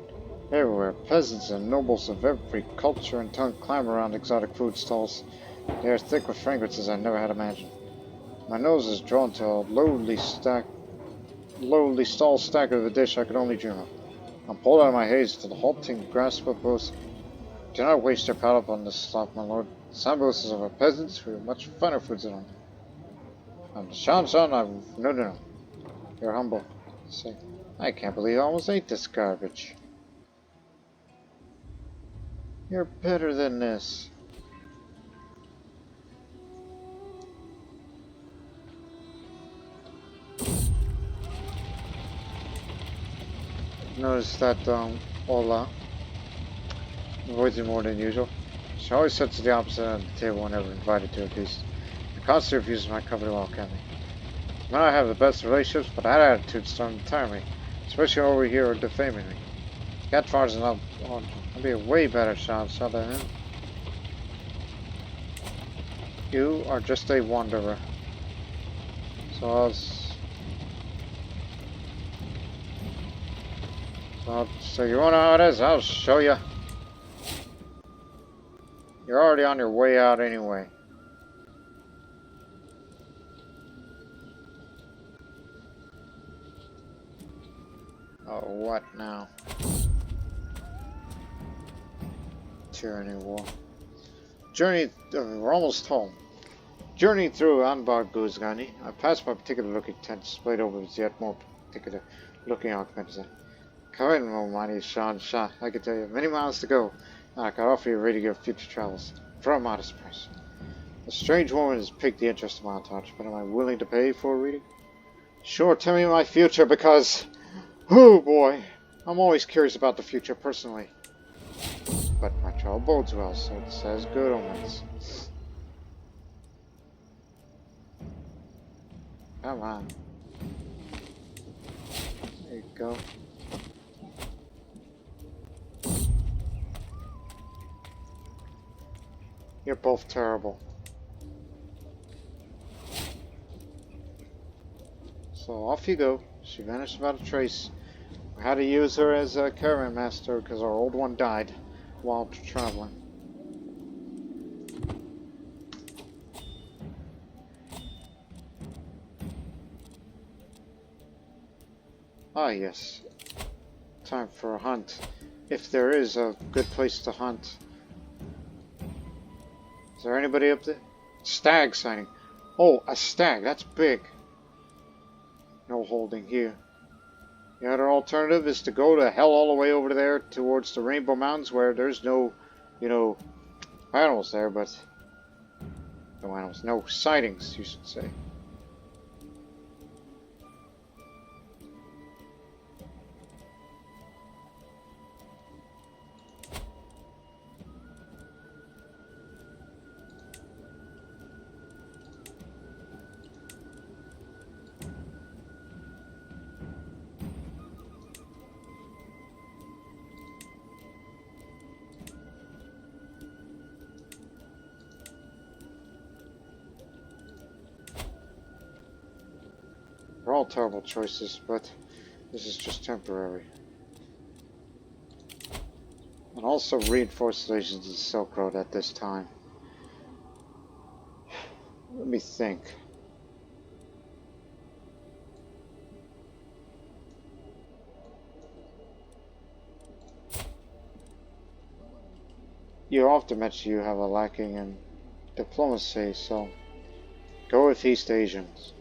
Everywhere, peasants and nobles of every culture and tongue climb around exotic food stalls. They are thick with fragrances I never had imagined. My nose is drawn to a lowly stall stack of a dish I could only dream of. I'm pulled out of my haze to the halting grasp of both. Do not waste your palate on this slop, my lord. Zunbil is of our peasants who have much finer foods than I. I'm the Shahanshah. No. You're humble. Say, I can't believe I almost ate this garbage. You're better than this. Notice that Ola avoids me more than usual. She always sits at the opposite end of the table whenever invited to a feast. I constantly refuses my company while camping. She might not have the best relationships, but that attitude starting to tire me, especially over here or defaming me. Gatfar's enough. I'll be a way better Shahanshah than him. You are just a wanderer. So you wanna know how it is? I'll show you. You're already on your way out anyway. Oh, what now? Tyranny War. We're almost home. Journey through Anbar Guzgani, I passed by a particular looking tent displayed over its yet more particular looking occupants. Come in, mighty Shahanshah. I can tell you many miles to go, and I can offer you a rating of future travels for a modest price. A strange woman has piqued the interest of my entourage, but am I willing to pay for a reading? Sure, tell me my future, because, oh boy, I'm always curious about the future personally. But my travel bodes well, so it says good omens. Come on. There you go. You're both terrible. So off you go. She vanished without a trace. We had to use her as a caravan master because our old one died while traveling. Ah, yes. Time for a hunt. If there is a good place to hunt. Is there anybody up there? Stag sighting. Oh, a stag. That's big. No holding here. The other alternative is to go to hell all the way over there towards the Rainbow Mountains where there's no, animals there, but no sightings, you should say. all terrible choices, but this is just temporary. And also reinforced legions in Silk Road at this time. Let me think. You often mention you have a lacking in diplomacy, so go with East Asians.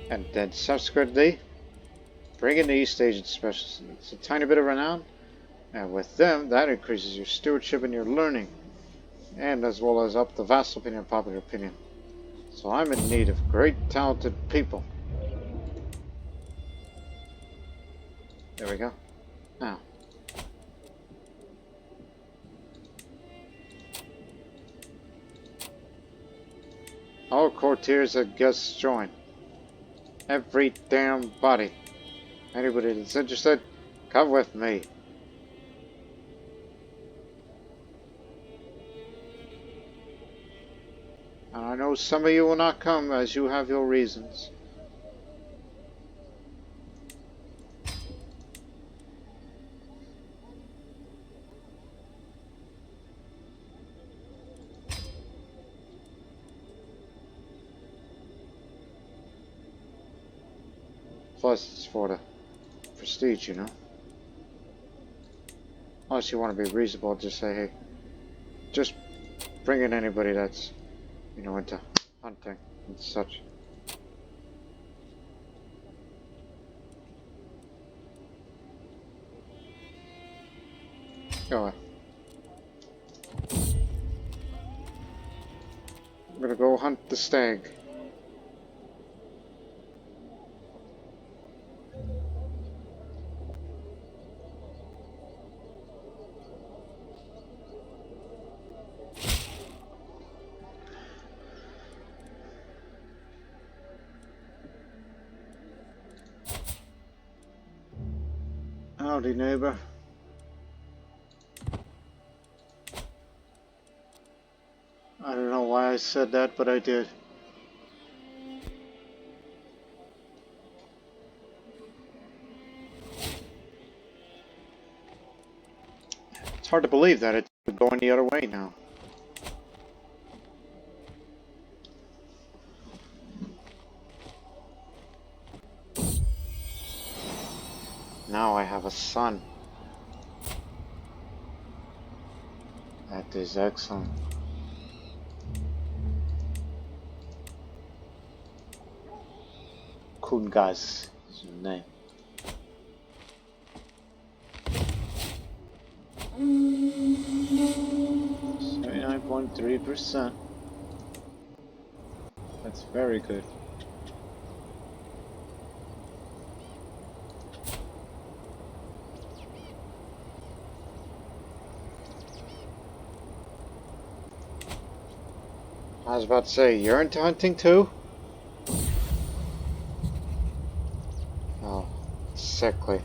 And then subsequently, bring in the East Asian specialists. It's a tiny bit of renown, and with them, that increases your stewardship and your learning, and as well as up the vast opinion and popular opinion. So I'm in need of great, talented people. There we go. Now. All courtiers and guests join. Every damn body. Anybody that's interested, come with me. And I know some of you will not come as you have your reasons. Plus, it's for the prestige, you know. Unless you want to be reasonable, just say, hey, just bring in anybody that's, you know, into hunting and such. Go ahead. I'm gonna go hunt the stag. Howdy, neighbor. I don't know why I said that, but I did. It's hard to believe that it's going the other way now. Now I have a son. That is excellent. Kungas is your name. 79.3%. That's very good. I was about to say, you're into hunting too? Oh, sickly.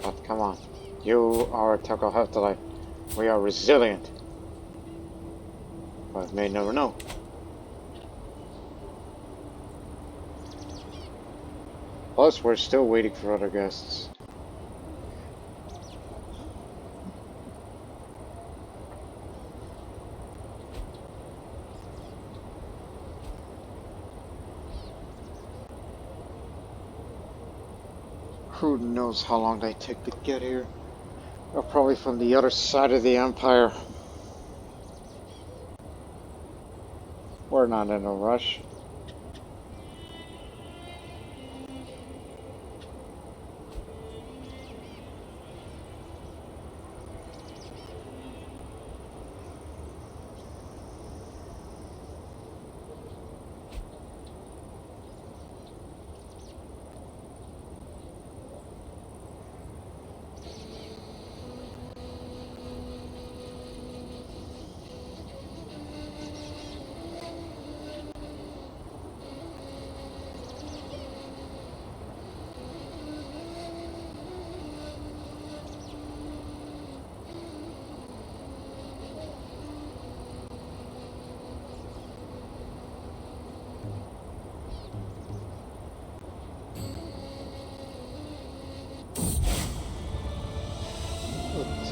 But come on, you are a Turco-Hephthalite. We are resilient. But may never know. Plus, we're still waiting for other guests. Who knows how long they take to get here? They're probably from the other side of the empire. We're not in a rush.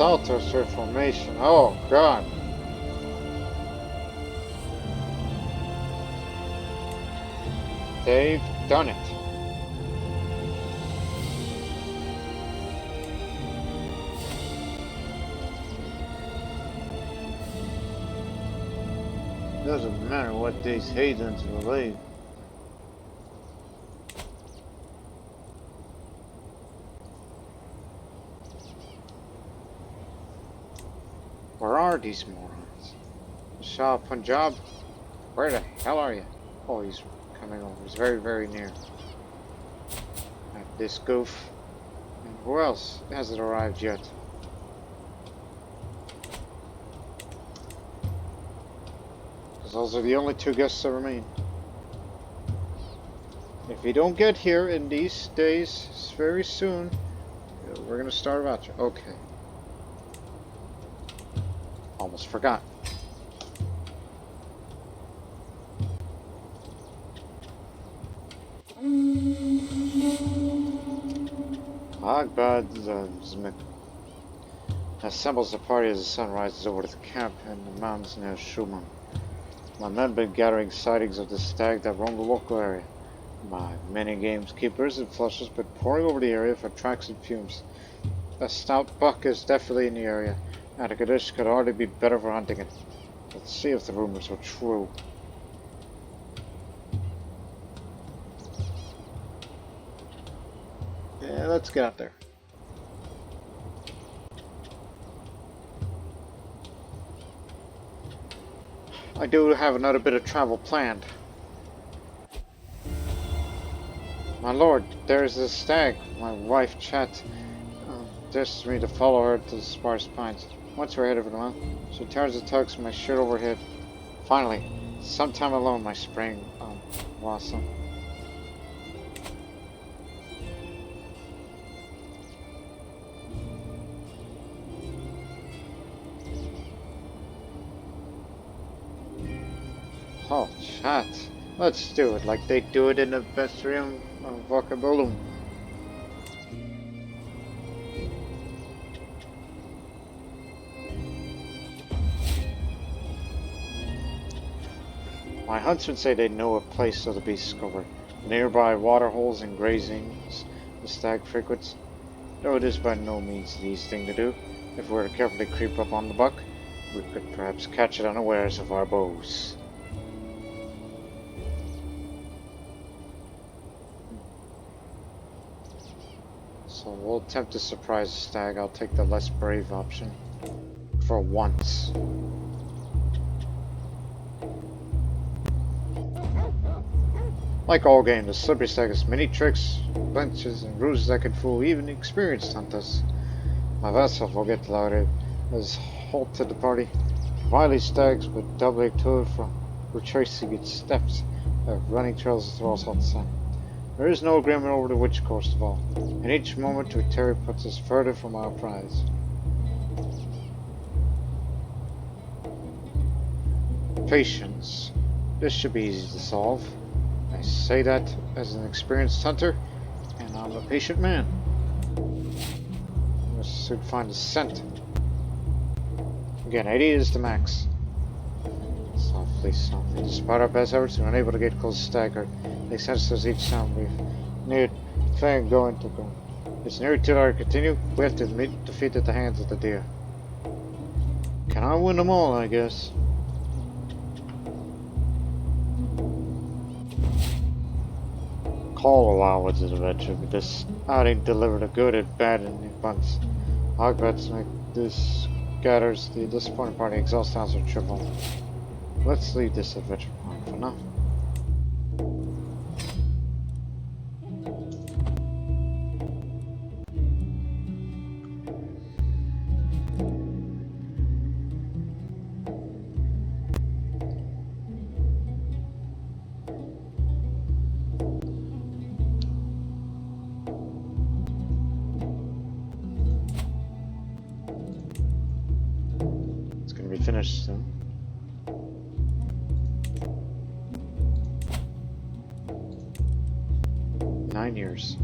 Salters formation. Oh god. They've done it. Doesn't matter what these heathens believe. Where are these morons? Shah Punjab? Where the hell are you? Oh, he's coming over. He's very, very near. At this goof. And who else hasn't arrived yet? Because those are the only two guests that remain. If you don't get here in these days, very soon, we're going to start about you. Okay. Almost forgot. Agbad Zmik assembles the party as the sun rises over the camp in the mountains near Shuman. My men have been gathering sightings of the stag that roam the local area. My many gamekeepers and flushers have been pouring over the area for tracks and fumes. A stout buck is definitely in the area, and a condition could hardly be better for hunting it. Let's see if the rumors are true. Yeah, let's get out there. I do have another bit of travel planned. My lord, there is a stag. My wife Chet dares me to follow her to the sparse pines. Once we're ahead of her, she turns and tugs my shirt overhead. Finally, some time alone, my spring blossom. Oh, chat. Let's do it like they do it in the Bestium of Vocabulum. My huntsmen say they know a place of the beasts cover. Nearby water holes and grazings the stag frequents. Though it is by no means the easy thing to do. If we were to carefully creep up on the buck, we could perhaps catch it unawares of our bows. So we'll attempt to surprise the stag. I'll take the less brave option. For once. Like all games, the slippery stag has many tricks, bunches, and ruses that can fool even experienced hunters. My vassal, forget louder, has halted the party. Wily stags, but doubly told from retracing its steps, of running trails through all sorts of sun. There is no agreement over the which course to follow, and each moment we tarry puts us further from our prize. Patience. This should be easy to solve. I say that as an experienced hunter, and I'm a patient man. I must soon find a scent. Again, 80 is the max. Softly, softly. Despite our best efforts, we're unable to get close to stagger. They sense us each time we've neared fang going to go. It's near till I continue. We have to defeat at the hands of the deer. Can I win them all, I guess? Call allowance is adventure, but this outing delivered a good and bad in abundance. Hogbats make this scatters the disappointed party exhaust answer triple. Let's leave this adventure point for now. Finished soon. Nine years.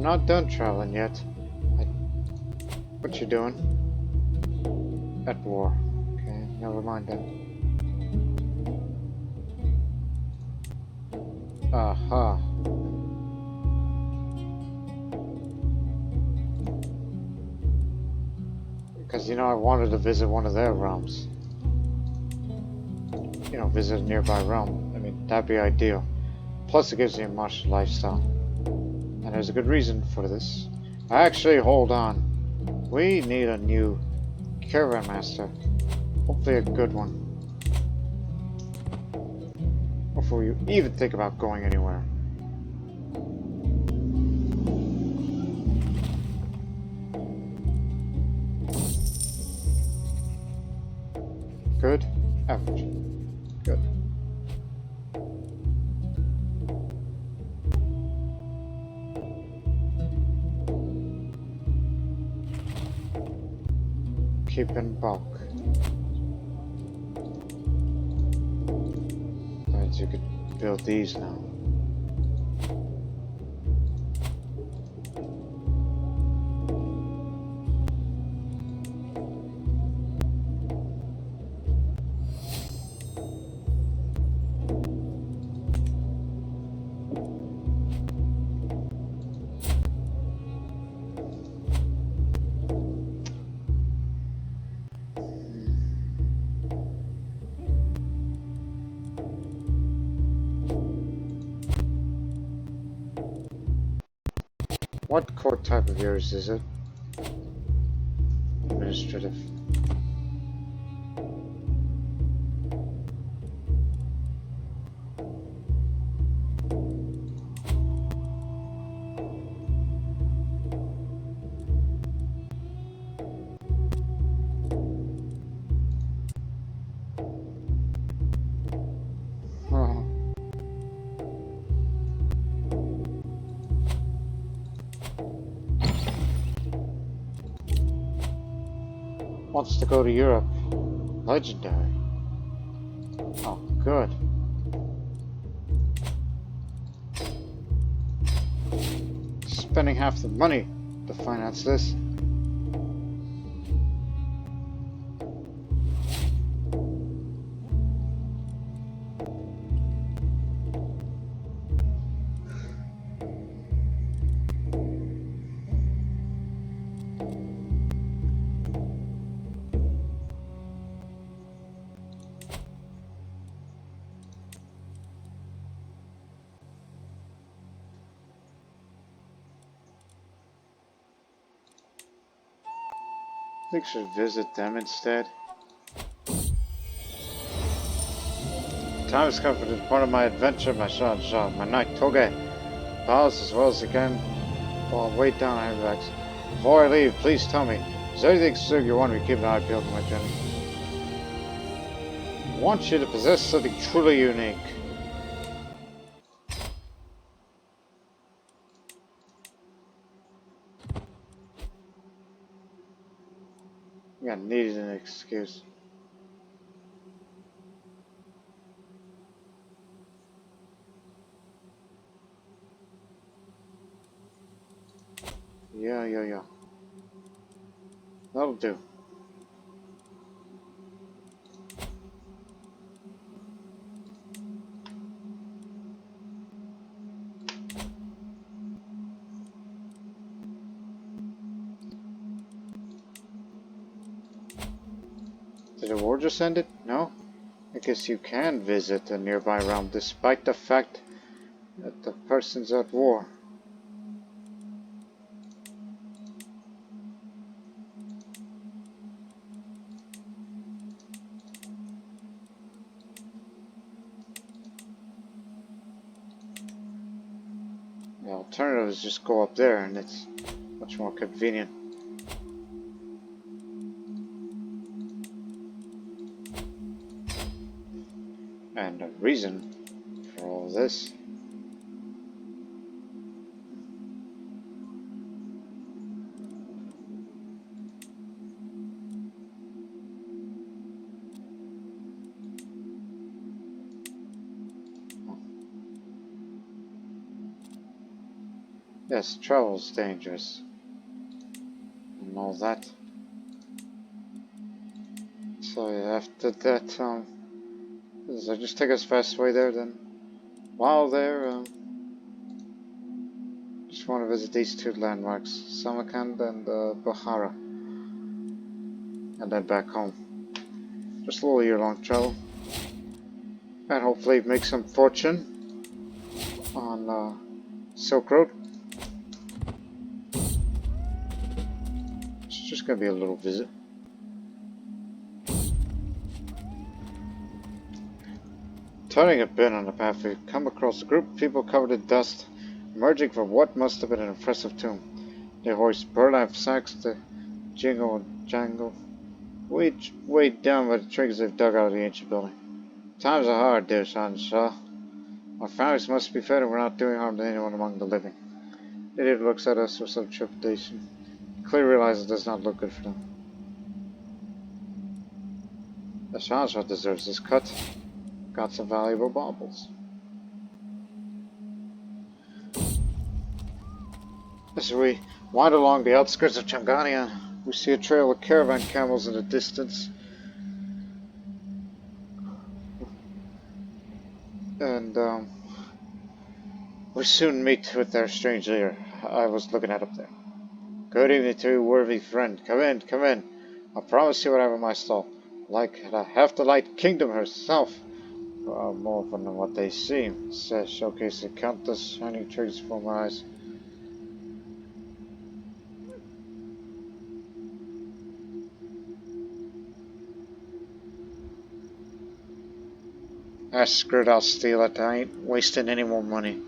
not done traveling yet. What you doing? At war. Okay, never mind then. Aha. Because, I wanted to visit one of their realms. Visit a nearby realm. I mean, that'd be ideal. Plus, it gives you a martial lifestyle. And there's a good reason for this. Actually, hold on. We need a new caravan master. Hopefully a good one. Before you even think about going anywhere. Good. Average. Good. Keep in bulk. That means you could build these now. What court type of yours is it? Administrative. Oh. Wants to go to Europe. Legendary. Oh, good. Spending half the money to finance this. I think I should visit them instead. Time has come for the part of my adventure, my Shahanshah, my knight Toge. Bows as well as I can while I wait down handbags. Before I leave, please tell me, is there anything specific you want me to keep an eye peeled for my journey? I want you to possess something truly unique. I needed an excuse. Yeah. That'll do. Did the war just end it? No? I guess you can visit a nearby realm despite the fact that the person's at war. The alternative is just go up there and it's much more convenient. And the reason for all this Yes, travel's dangerous. And all that. So after that, so just take us fast way there then. While there, just want to visit these two landmarks, Samarkand and Bukhara. And then back home. Just a little year-long travel. And hopefully make some fortune on Silk Road. It's just gonna be a little visit. Turning a bend on the path, we come across a group of people covered in dust, emerging from what must have been an impressive tomb. They hoist burlap sacks to jingle and jangle, weighed down by the triggers they've dug out of the ancient building. Times are hard, dear Shahanshah. Our families must be fed and we're not doing harm to anyone among the living. The idiot looks at us with some trepidation. He clearly realizes it does not look good for them. The Shahanshah deserves this cut. Got some valuable baubles. As we wind along the outskirts of Changania, we see a trail of caravan camels in the distance. And we soon meet with their strange leader. I was looking at up there. Good evening to you, worthy friend. Come in, come in. I'll promise you whatever my stall. Like the Hephthalite kingdom herself. More than what they seem, says showcasing countless shining trigs before my eyes. Ah, screw it, I'll steal it. I ain't wasting any more money.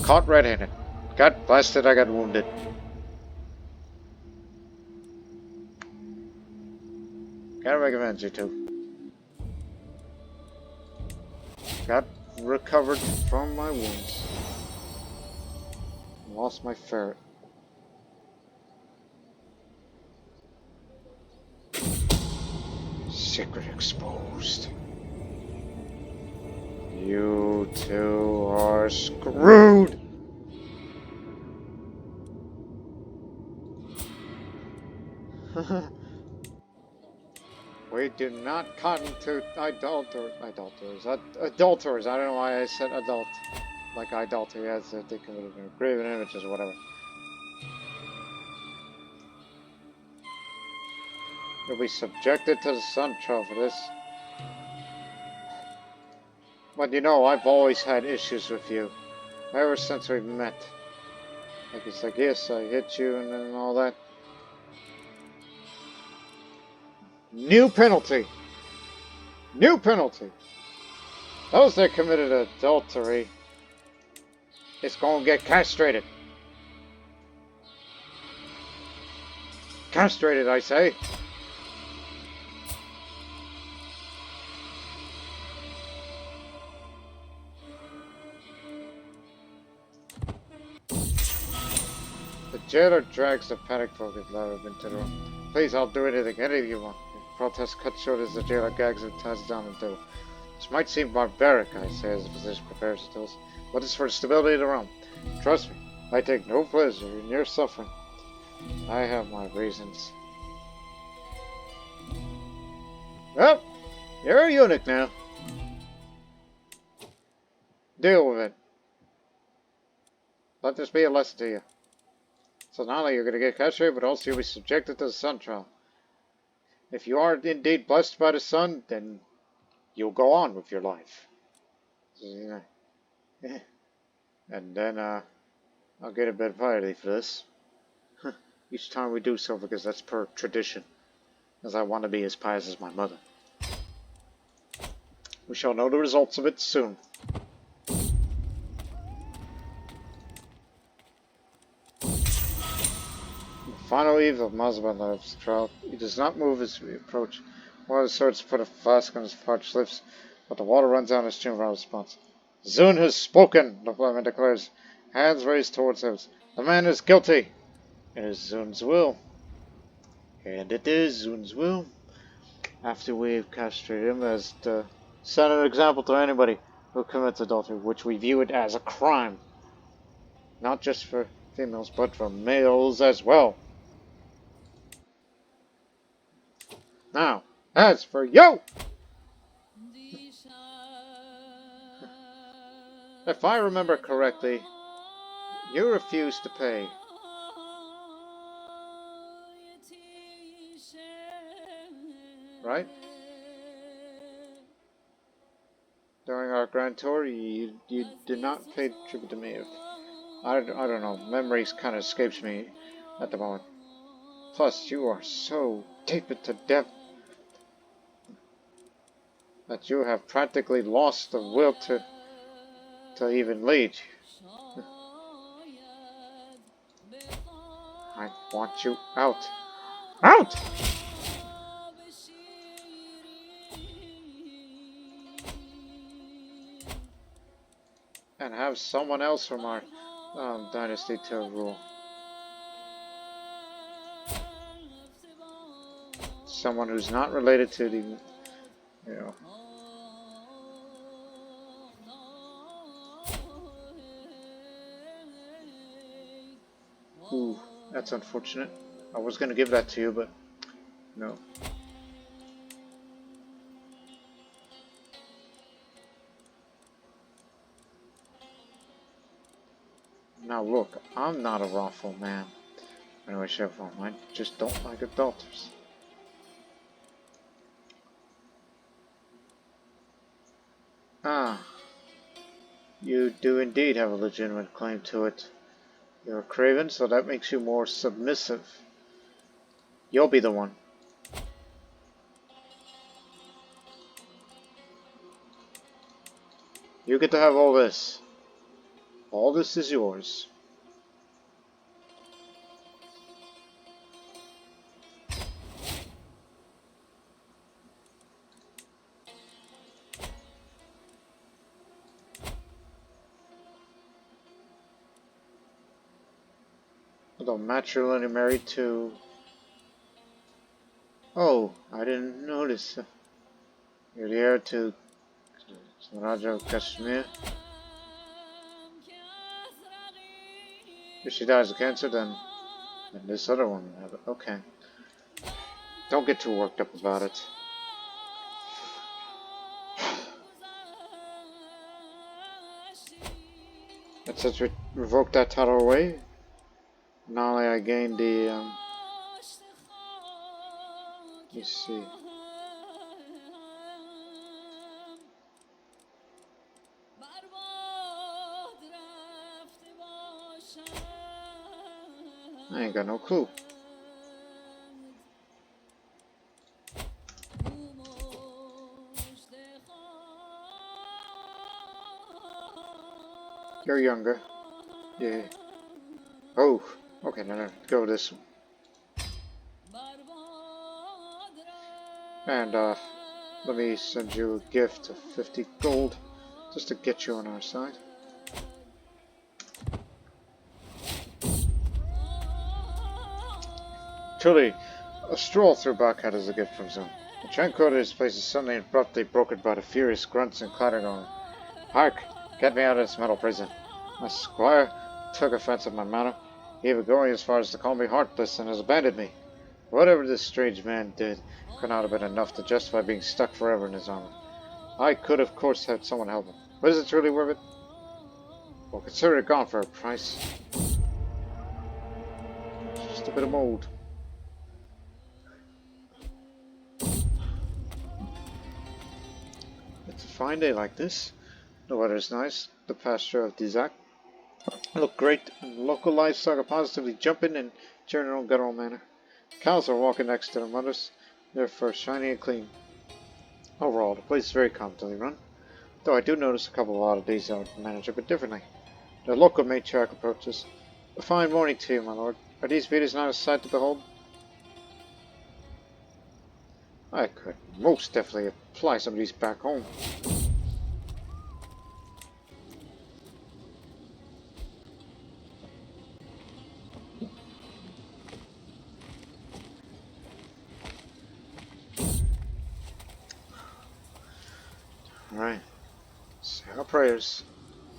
Caught red-handed. Got blasted, I got wounded. Gotta recommend you two. Got recovered from my wounds. Lost my ferret. Secret exposed. You two are screwed! We do not cotton to adulterers. Adulterers. I don't know why I said adult. Like adultery, as if they committed graven images or whatever. You'll be subjected to the sun trial for this. But you know, I've always had issues with you. Ever since we met. Like it's like, yes, I hit you and then all that. New penalty! New penalty! Those that committed adultery is gonna get castrated. Castrated, I say. The jailer drags the panic-focused Larab into the room. Please, I'll do anything you want. Protest cut short as the jailer gags and ties down the table. This might seem barbaric, I say, as the physician prepares the tools, but it's for the stability of the realm. Trust me, I take no pleasure in your suffering. I have my reasons. Well, you're a eunuch now. Deal with it. Let this be a lesson to you. So not only you're going to get castrated, but also you'll be subjected to the sun trial. If you are indeed blessed by the sun, then you'll go on with your life. Yeah. And then, I'll get a bit of piety for this. Each time we do so, because that's per tradition. As I want to be as pious as my mother. We shall know the results of it soon. The final eve of Mazbanev's trial, he does not move as we approach. One of the swords put a flask on his parched lips, but the water runs down his chin without response. Zun has spoken, the flyman declares, hands raised towards heaven. The man is guilty. It is Zun's will. And it is Zun's will. After we've castrated him as to set an example to anybody who commits adultery, which we view it as a crime. Not just for females, but for males as well. Now, as for you! If I remember correctly, you refused to pay. Right? During our grand tour, you did not pay tribute to me. I don't know. Memories kind of escapes me at the moment. Plus, you are so deep into debt that you have practically lost the will to even lead. I want you out. Out! And have someone else from our dynasty to rule. Someone who's not related to the, you know. Ooh, that's unfortunate. I was gonna give that to you, but no. Now look, I'm not a wrathful man. Anyway, Chevron, I just don't like adulterers. Ah, you do indeed have a legitimate claim to it. You're a craven, so that makes you more submissive. You'll be the one. You get to have all this. All this is yours. Although matrilineally married to... Oh, I didn't notice. You're the heir to Raja Kashmir. If she dies of cancer, then this other one will have it. Okay. Don't get too worked up about it. And since we revoked that title away, not only I gained the, let's see. I ain't got no clue. You're younger. Yeah. Oh, okay, no, go with this one. And, let me send you a gift of 50 gold, just to get you on our side. Truly, a stroll through Bakhat is a gift from Zone. The tranquility of this place is suddenly and abruptly broken by the furious grunts and clattering on. Hark! Get me out of this metal prison. My squire took offense at my manner, even going as far as to call me heartless and has abandoned me. Whatever this strange man did could not have been enough to justify being stuck forever in his armor. I could, of course, have someone help him, but is it truly worth it? Well, consider it gone for a price. Just a bit of mold. It's a fine day like this. The weather is nice. The pasture of Dizak look great, and local livestock are positively jumping and cheering in their own guttural manner. Cows are walking next to their mothers, their fur shiny and clean. Overall, the place is very competently run, though I do notice a couple of oddities that would manage a bit differently. The local matriarch approaches. A fine morning to you, my lord. Are these beauties not a sight to behold? I could most definitely apply some of these back home. Alright. Say our prayers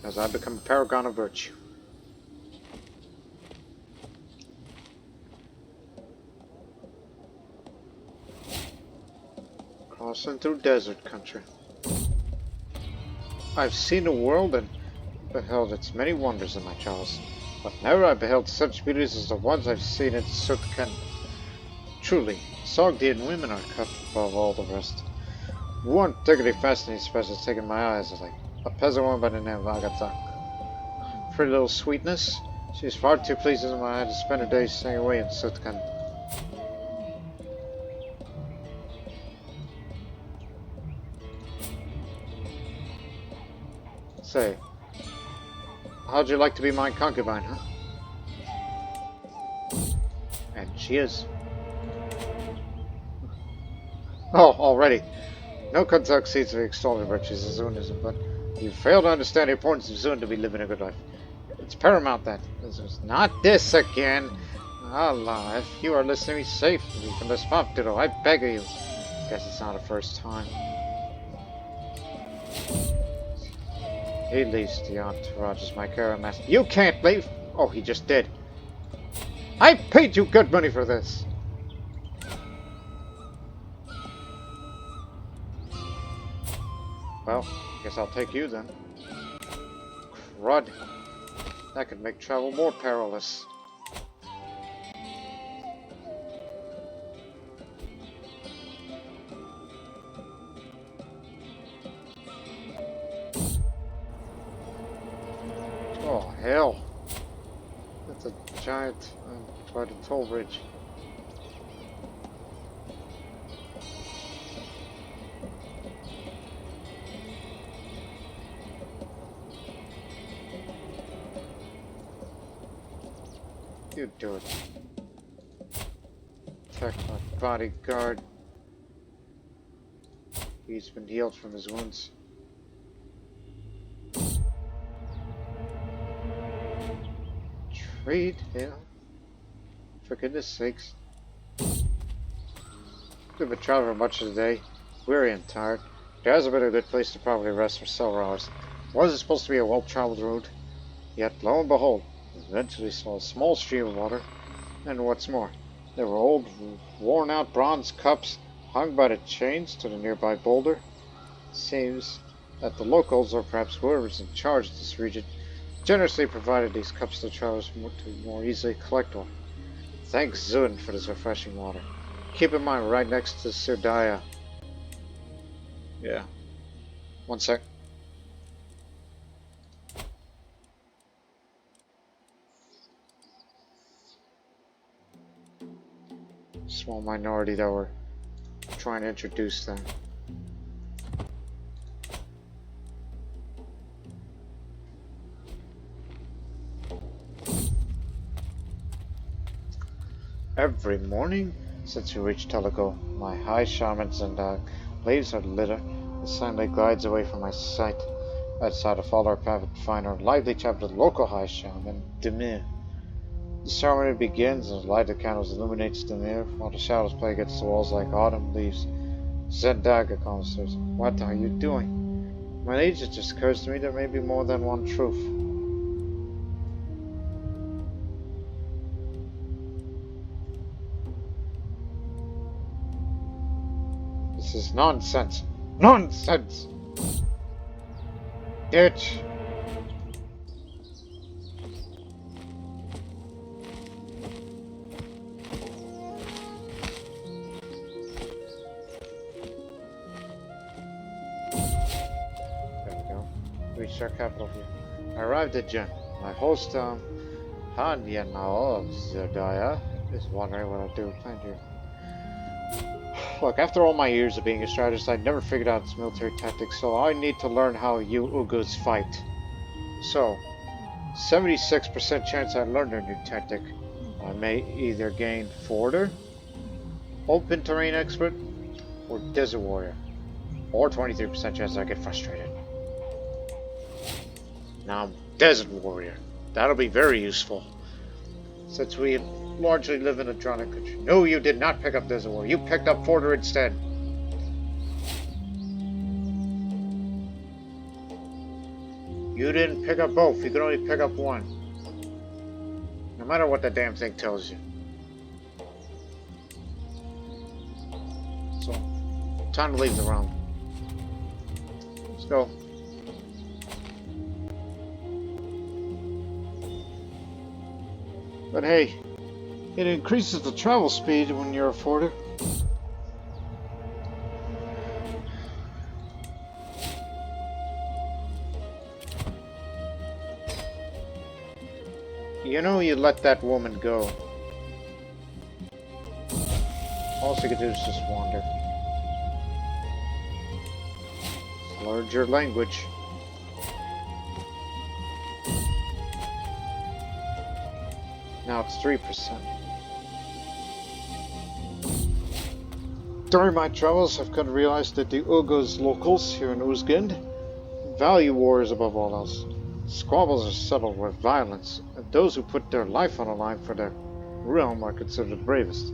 as I become a paragon of virtue. Crossing through desert country. I've seen the world and beheld its many wonders in my travels, but never I beheld such beauties as the ones I've seen in Sutkan. Truly, Sogdian women are cut above all the rest. One particularly fascinating special has taken my eyes, like a peasant woman by the name of Agatha. Pretty little sweetness. She is far too pleasing in my eye to spend her days staying away in Sutkan. Say, how'd you like to be my concubine, huh? And she is. Oh, already. No contact seems to be extolled virtues of Zunism, but you fail to understand the importance of Zun to be living a good life. It's paramount that this is not this again. Allah, if you are listening to me safely from this Paptiro, I beg of you. Guess it's not the first time. He leaves the entourage as my care and master. You can't leave! Oh, he just did. I paid you good money for this! Well, guess I'll take you then. Crud. That could make travel more perilous. Oh, hell. That's a giant toll bridge. You do it. Protect my bodyguard. He's been healed from his wounds. Treat him. For goodness sakes. We've been traveling much of the day, weary and tired. There hasn't been a good place to probably rest for several hours. Wasn't supposed to be a well-traveled road, yet lo and behold, we eventually saw a small stream of water, and what's more, there were old, worn-out bronze cups hung by the chains to the nearby boulder. It seems that the locals, or perhaps whoever's in charge of this region, generously provided these cups to travelers to more easily collect one. Thanks Zun for this refreshing water. Keep in mind, right next to Sirdaya. Yeah. One sec. Small minority that were trying to introduce them. Every morning since we reached Telego, my high shamans and leaves our litter, the sunlight glides away from my sight. I decide to follow our path and find our lively chat with the local high shaman, Demir. The ceremony begins and the light of candles illuminates Demir, while the shadows play against the walls like autumn leaves. Zendaga conversates. What are you doing? My liege, it just occurs to me there may be more than one truth. This is nonsense. Nonsense! Ditch! There we go. Reached our capital here. I arrived at Jen. My host, Hanya now of Zerdaya, is wondering what I do planned here. Look, after all my years of being a strategist, I'd never figured out its military tactics, so I need to learn how you Ugus fight. So, 76% chance I learned a new tactic. I may either gain Forder, Open Terrain Expert, or Desert Warrior. Or 23% chance I get frustrated. Now, Desert Warrior. That'll be very useful. Since we largely live in a Dronic country. No, you did not pick up Desert Warrior. You picked up Forder instead. You didn't pick up both. You could only pick up one. No matter what the damn thing tells you. So, Time to leave the room. Let's go. But hey, it increases the travel speed when you're a forter. You know you let that woman go. All she could do is just wander. Slurred your language. Now it's 3%. During my travels, I've come to realize that the Ugo's locals here in Uzgend value wars above all else. Squabbles are settled with violence, and those who put their life on the line for their realm are considered the bravest.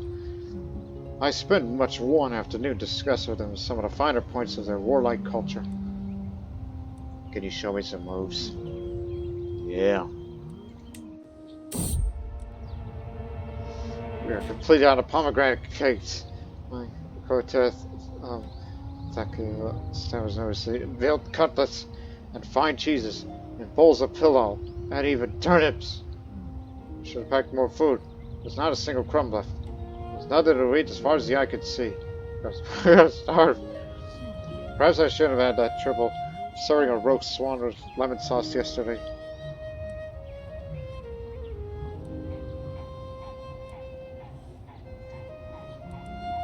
I spent much one afternoon discussing with them some of the finer points of their warlike culture. Can you show me some moves? Yeah. We are complete out of pomegranate cakes. My Courtiers, veiled cutlets, and fine cheeses, and bowls of pillau, and even turnips. Should have packed more food. There's not a single crumb left. There's nothing to eat as far as the eye could see. We're gonna starve. Perhaps I shouldn't have had that triple serving of roast swan with lemon sauce yesterday.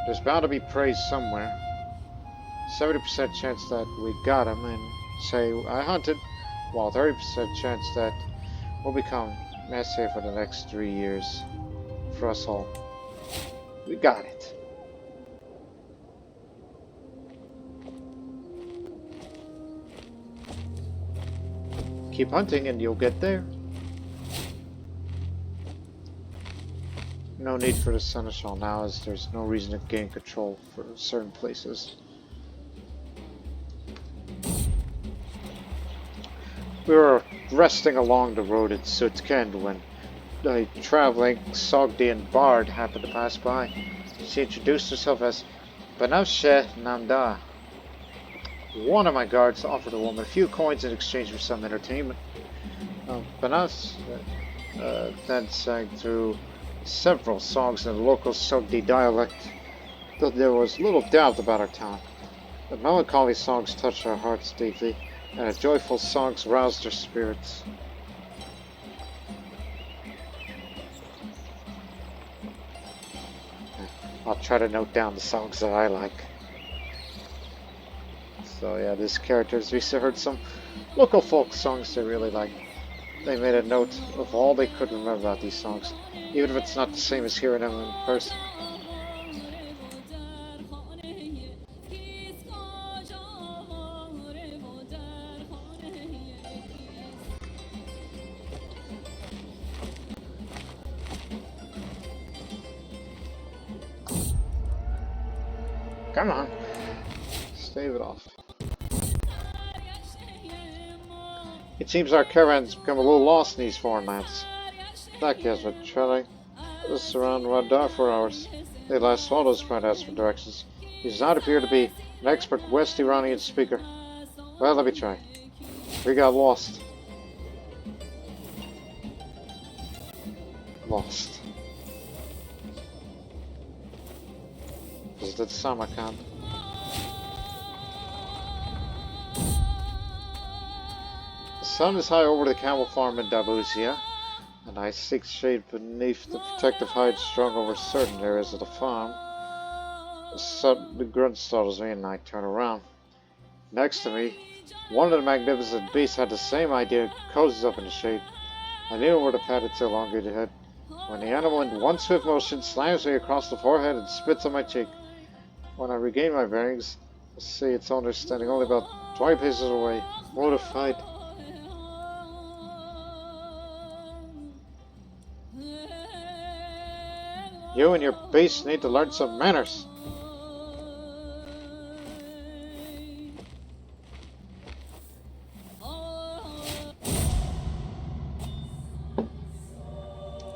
There's bound to be praise somewhere. 70% chance that we got him and say I hunted, while 30% chance that we'll become master for the next 3 years. For us all. We got it. Keep hunting and you'll get there. No need for the seneschal now, as there's no reason to gain control for certain places. We were resting along the road at Sutkend when a traveling Sogdian bard happened to pass by. She introduced herself as Banavshe Namda. One of my guards offered the woman a few coins in exchange for some entertainment. Banavs then sang through several songs in the local Sogdi dialect, though there was little doubt about her talent. The melancholy songs touched our hearts deeply, and the joyful songs roused our spirits. I'll try to note down the songs that I like. So yeah, these characters, we heard some local folk songs they really like. They made a note of all they could remember about these songs, even if it's not the same as hearing them in person. Come on, stave it off. It seems our caravan's become a little lost in these foreign lands. Taki has been trailing us around Radar for hours. They last saw those trying to ask for directions. He does not appear to be an expert West Iranian speaker. Well, let me try. We got lost. Lost. Visited Samarkand. The sun is high over the camel farm in Dabuzia, and I seek shade beneath the protective hide strung over certain areas of the farm. The grunt startles me and I turn around. Next to me, one of the magnificent beasts had the same idea and cozies up in the shade. I lean over to pat its elongated head, when the animal in one swift motion slams me across the forehead and spits on my cheek. When I regain my bearings, I see its owner standing only about 20 paces away, mortified. You and your beast need to learn some manners.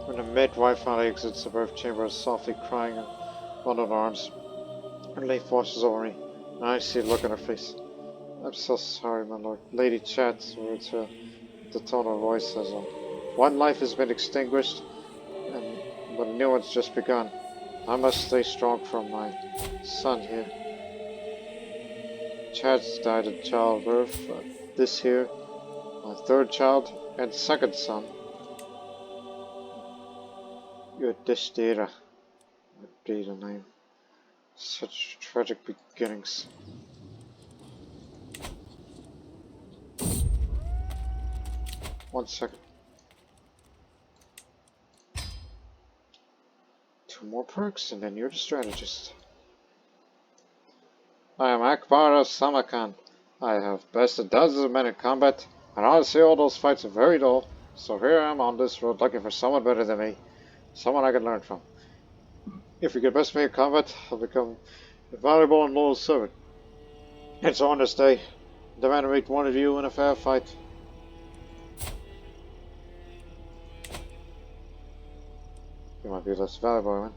When the midwife finally exits the birth chamber, softly crying in bundled arms, her leaf washes over me. I see the look on her face. I'm so sorry, my lord. Lady Chat's words, the tone of voice says, one life has been extinguished, but a new one's just begun. I must stay strong for my son here. Chad's died of childbirth. This here, my third child and second son. Your Dishdera. Read a name. Such tragic beginnings. One second. 2 more perks and then you're the strategist. I am Akbar of Samarkand. I have bested dozens of men in combat, and honestly all those fights are very dull, so here I am on this road looking for someone better than me, someone I can learn from. If you get best me in combat, I'll become a valuable and loyal servant. And so on this day, I demand to meet one of you in a fair fight. You might be less valuable, man.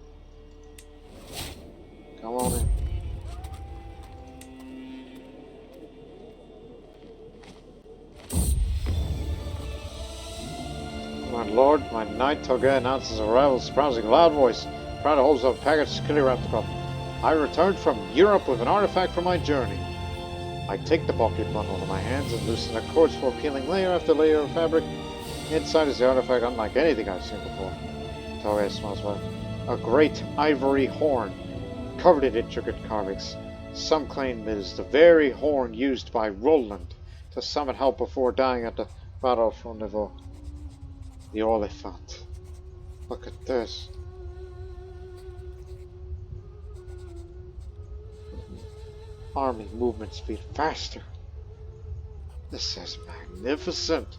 Come on in. My lord, my knight Toga announces arrival with surprisingly loud voice. Proud to hold up a package securely wrapped up. I returned from Europe with an artifact from my journey. I take the bulky bundle into my hands and loosen the cords for peeling layer after layer of fabric. Inside is the artifact unlike anything I've seen before. Toga smiles well. A great ivory horn, covered in intricate carvings. Some claim it is the very horn used by Roland to summon help before dying at the Battle of Rendezvous. The Oliphant. Look at this. Army movement speed faster. This is magnificent.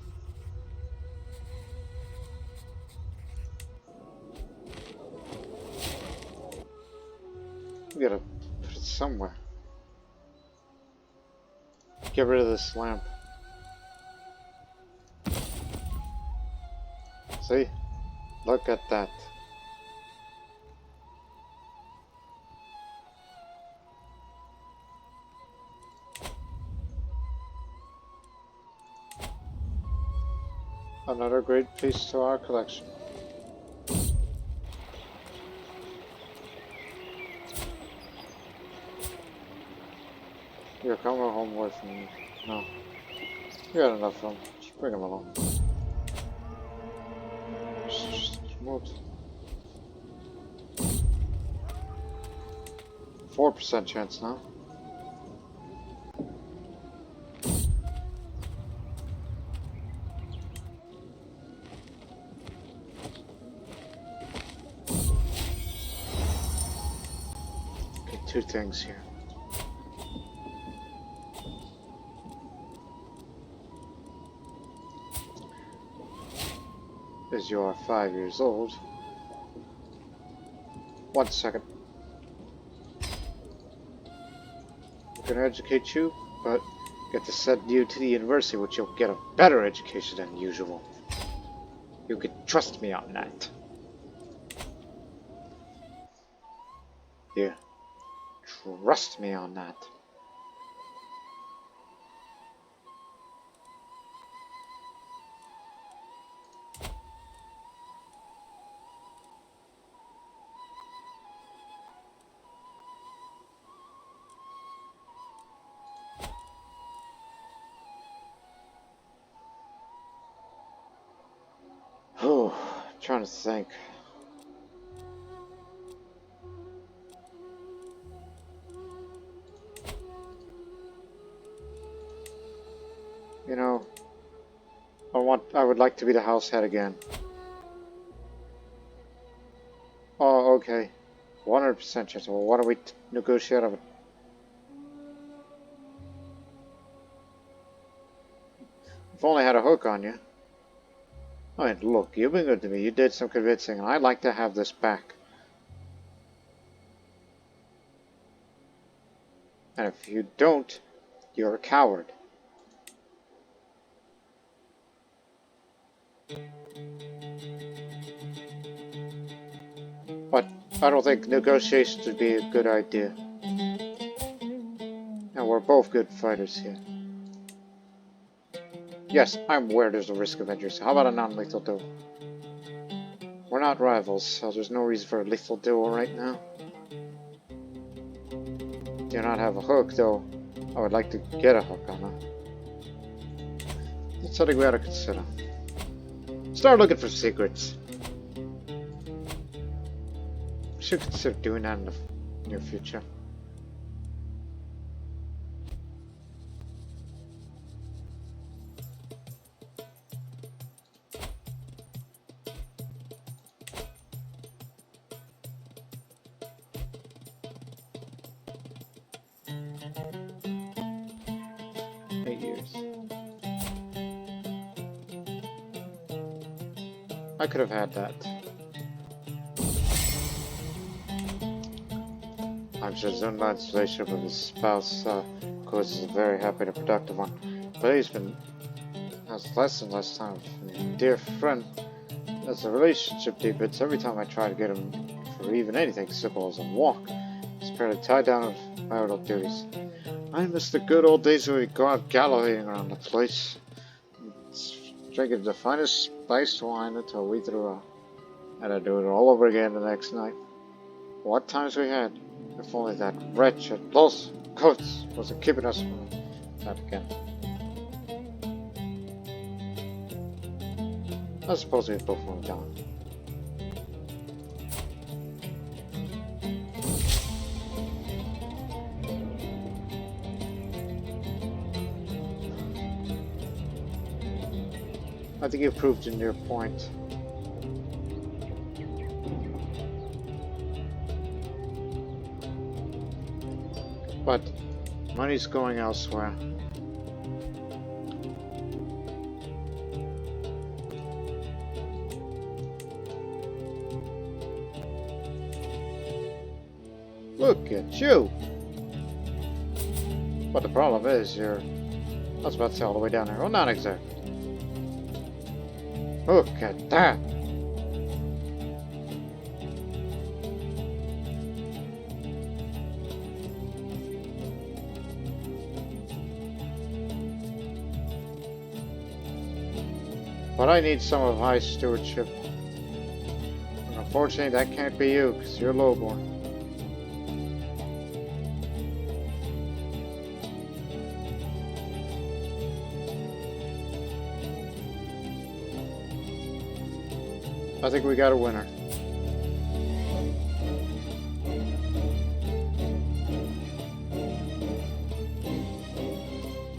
We gotta put it somewhere. Get rid of this lamp. See? Look at that. Another great piece to our collection. Here, come home with me. No. You got enough room. Just bring him along. Smooth. 4% chance now. Okay, 2 things here. As you are 5 years old. 1 second. We're gonna educate you, but get to send you to the university, which you'll get a better education than usual. You can trust me on that. Yeah. Trust me on that. Oh, trying to think. You know, I would like to be the house head again. Oh, okay. 100% chance. Well, why don't we negotiate of it? If only I had a hook on you. I mean, look, you've been good to me. You did some convincing, and I'd like to have this back. And if you don't, you're a coward. But I don't think negotiations would be a good idea. we're both good fighters here. Yes, I'm aware there's a risk of injuries. How about a non-lethal duel? We're not rivals, so there's no reason for a lethal duel right now. Do not have a hook, though. I would like to get a hook on her. That's something we ought to consider. Start looking for secrets. Should consider doing that in the near future. I could have had that. I'm sure Zunbil's relationship with his spouse, is a very happy and productive one. But has less and less time with a dear friend. As the relationship deepens, every time I try to get him for even anything simple as a walk, he's apparently tied down with marital duties. I miss the good old days when we'd go out gallivanting around the place, drinking the finest spiced wine until we threw out. And I'd do it all over again the next night. What times we had! If only that wretched Los Coats wasn't keeping us from that again. I suppose we both went down. I think you proved in your point. But money's going elsewhere. Look at you! But the problem is, I was about to say all the way down there. Well, not exactly. Look at that! But I need some of high stewardship. And unfortunately, that can't be you, because you're lowborn. I think we got a winner.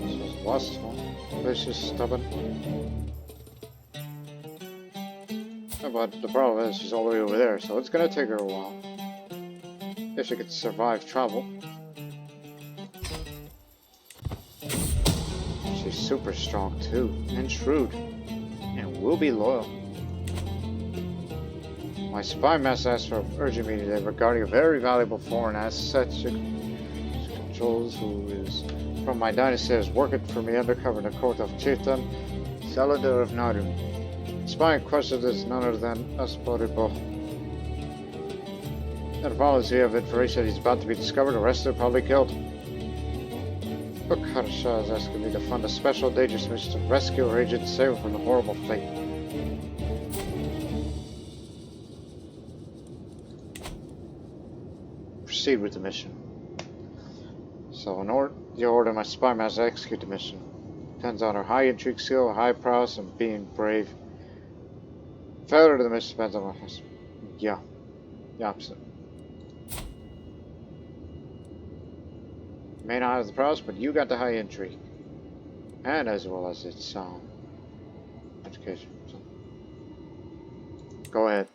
She's lustful, vicious, stubborn. But the problem is she's all the way over there, so it's gonna take her a while. If she could survive travel. She's super strong too, and shrewd, and will be loyal. My spy master asked for urgent me today regarding a very valuable foreign asset she controls, who is from my dynasty, is working for me undercover in the court of Chieftain Saladar of Narum. The spy in question is none other than Espionage. And follows we have information he's about to be discovered, arrested, probably killed. Look, Shahanshah is asking me to fund a special dangerous mission to rescue her agent and save her from the horrible fate. Proceed with the mission. So, you order my spy master to execute the mission. Depends on her high intrigue skill, high prowess, and being brave. Failure to the mission depends on my husband. Yeah, the opposite. May not have the prowess, but you got the high intrigue, and as well as its education. So. Go ahead.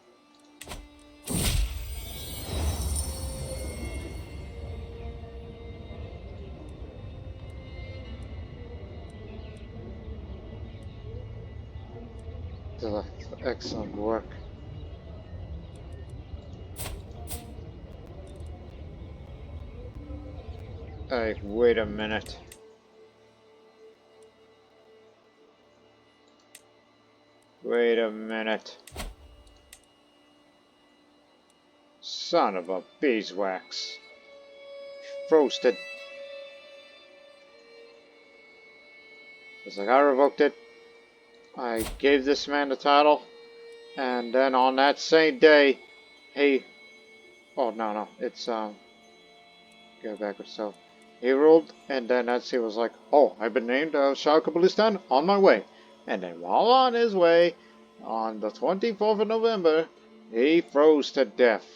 Excellent work. Hey, wait a minute. Wait a minute. Son of a beeswax. Roasted. It's like I revoked it. I gave this man the title, and then on that same day, he. Oh no, it's go backwards. So he ruled, and then he was like, "Oh, I've been named Shah Kabulistan on my way." And then while on his way, on the 24th of November, he froze to death.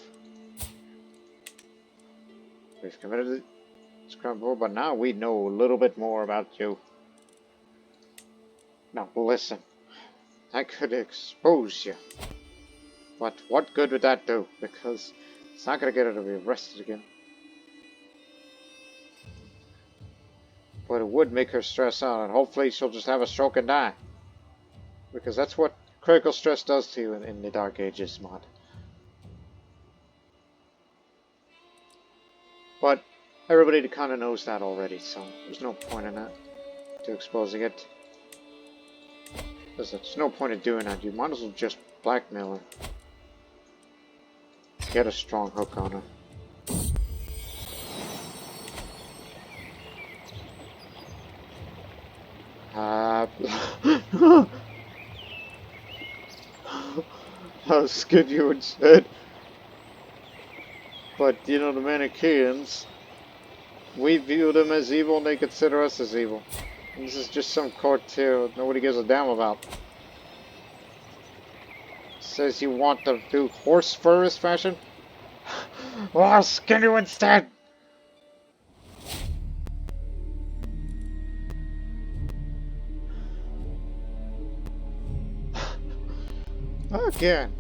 We've committed this crime before, but now we know a little bit more about you. Now listen, I could expose you, but what good would that do? Because it's not going to get her to be arrested again. But it would make her stress out, and hopefully she'll just have a stroke and die. Because that's what critical stress does to you in the Dark Ages mod. But everybody kind of knows that already, so there's no point in that, to exposing it. There's no point in doing that. You might as well just blackmail her. Get a strong hook on her. I'll skid you instead. But, you know, the Manichaeans, we view them as evil and they consider us as evil. And this is just some courtier nobody gives a damn about. Says you want to do horse furist fashion? Well, I'll skin you instead! Again,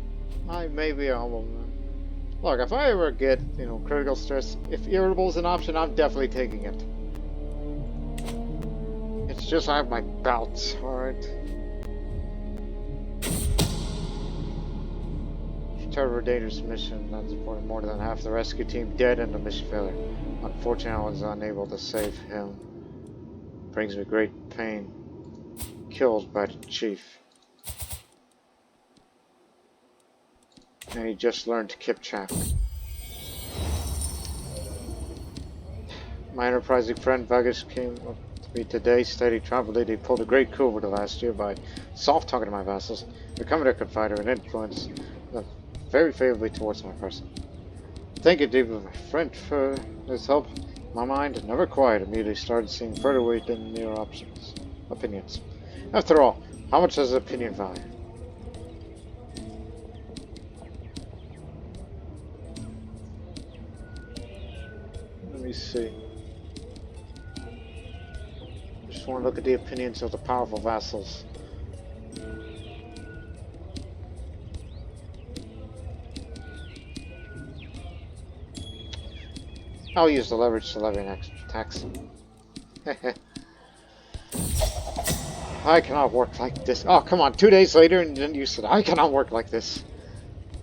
I may be a humble man. Look, if I ever get, you know, critical stress, if irritable is an option, I'm definitely taking it. It's just I have my bouts, alright? Terrible dangerous mission, not supporting more than half the rescue team dead and the mission failure. Unfortunately, I was unable to save him. Brings me great pain. Killed by the chief. And he just learned Kipchak. My enterprising friend Vagish came up to me today, stating Compatibility pulled a great coup over the last year by soft-talking to my vassals, becoming their confidant and influence them very favorably towards my person. Thank you deeply, my friend, for his help. My mind, never quiet, immediately started seeing further weight than mere opinions. After all, how much does opinion value? Let me see. Just want to look at the opinions of the powerful vassals. I'll use the leverage to levy an extra tax. I cannot work like this. Oh, come on. 2 days later and then you said, I cannot work like this.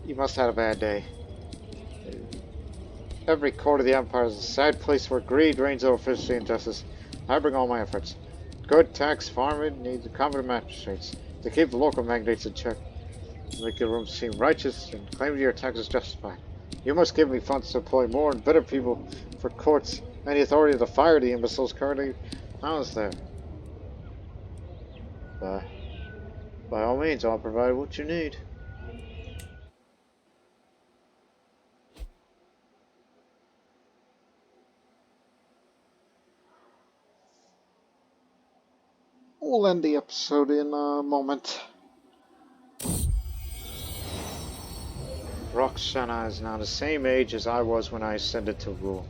You must have had a bad day. Every court of the Empire is a sad place where greed reigns over efficiency and justice. I bring all my efforts. Good tax farming needs the competent magistrates to keep the local magnates in check. Make your rooms seem righteous and claim that your tax is justified. You must give me funds to employ more and better people for courts and the authority to fire the imbeciles currently housed there. By all means, I'll provide what you need. We'll end the episode in a moment. Roxana is now the same age as I was when I ascended to rule.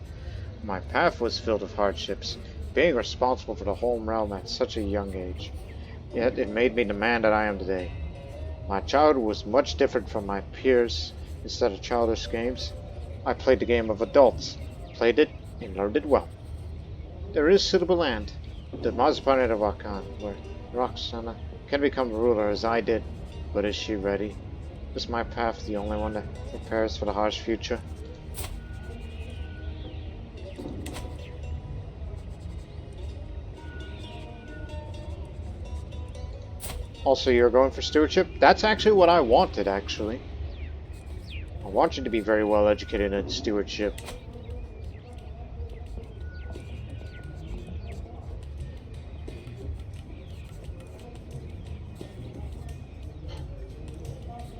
My path was filled with hardships, being responsible for the home realm at such a young age. Yet it made me the man that I am today. My childhood was much different from my peers. Instead of childish games, I played the game of adults, played it and learned it well. There is suitable land, the Cosmopolitan of Akan, where Roxana can become ruler as I did, but is she ready? Is my path the only one that prepares for the harsh future? Also, you're going for stewardship? That's actually what I wanted, actually. I want you to be very well educated in stewardship.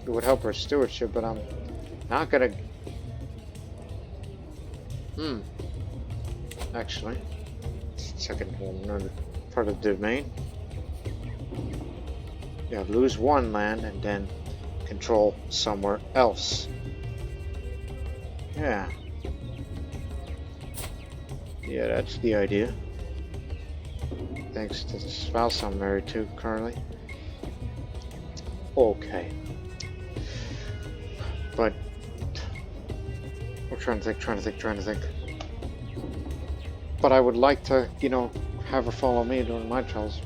it would help our stewardship, but I'm not gonna... Actually, second another part of the domain. Yeah, lose one land and then control somewhere else. Yeah. Yeah, that's the idea. Thanks to the spouse I'm married to currently. Okay. But I'm trying to think. But I would like to, you know, have her follow me during my travels.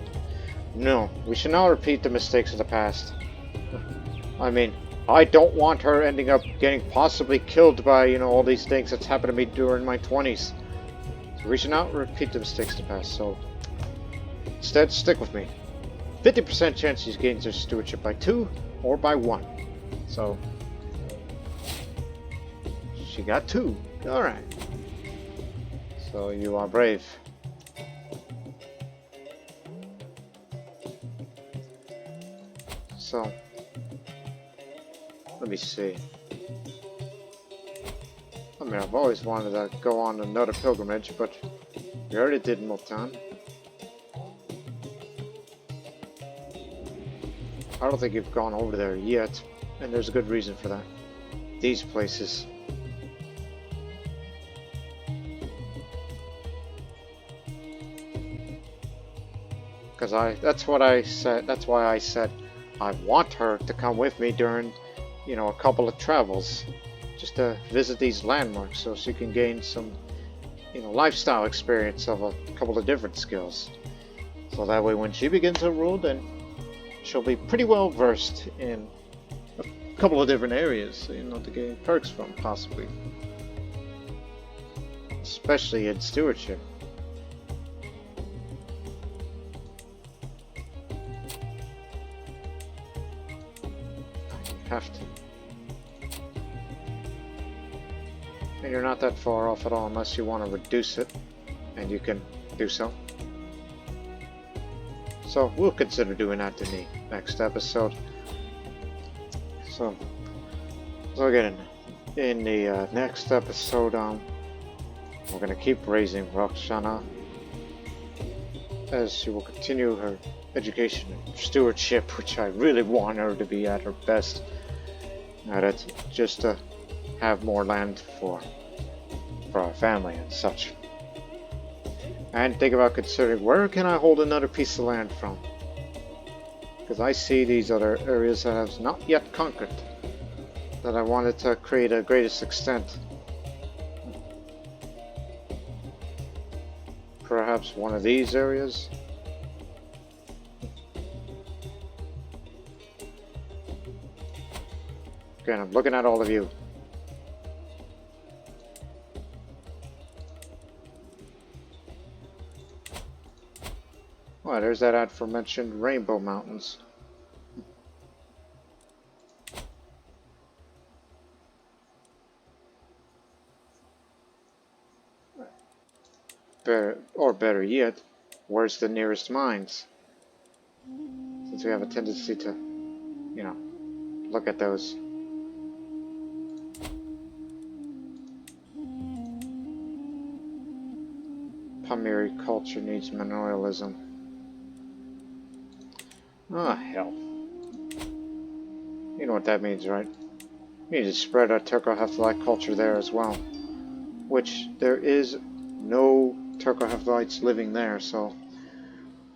No, we should not repeat the mistakes of the past. I mean, I don't want her ending up getting possibly killed by, you know, all these things that's happened to me during my 20s. So we should not repeat the mistakes of the past, so instead stick with me. 50% chance she gains her stewardship by 2 or by 1. So she got 2. Alright. So you are brave. So let me see. I mean, I've always wanted to go on another pilgrimage, but we already did Multan. I don't think you've gone over there yet, and there's a good reason for that. These places. Because that's why I said I want her to come with me during, you know, a couple of travels. Just to visit these landmarks so she can gain some, you know, lifestyle experience of a couple of different skills. So that way when she begins to rule, then she'll be pretty well versed in a couple of different areas, you know, to gain perks from, possibly. Especially in stewardship. You have to. And you're not that far off at all unless you want to reduce it, and you can do so. So we'll consider doing that in the next episode. So again, in the next episode, we're going to keep raising Roxana as she will continue her education and stewardship, which I really want her to be at her best at it, just to have more land for our family and such. And think about considering, where can I hold another piece of land from? Because I see these other areas that I've not yet conquered, that I wanted to create a greatest extent. Perhaps one of these areas? Again, I'm looking at all of you. Oh, there's that aforementioned Rainbow Mountains. Or better yet, where's the nearest mines? Since we have a tendency to, you know, look at those. Pamiri culture needs mineralism. Ah, hell. You know what that means, right? We need to spread our Turco-Hephthalite culture there as well. Which, there is no Turco-Hephthalites living there, so...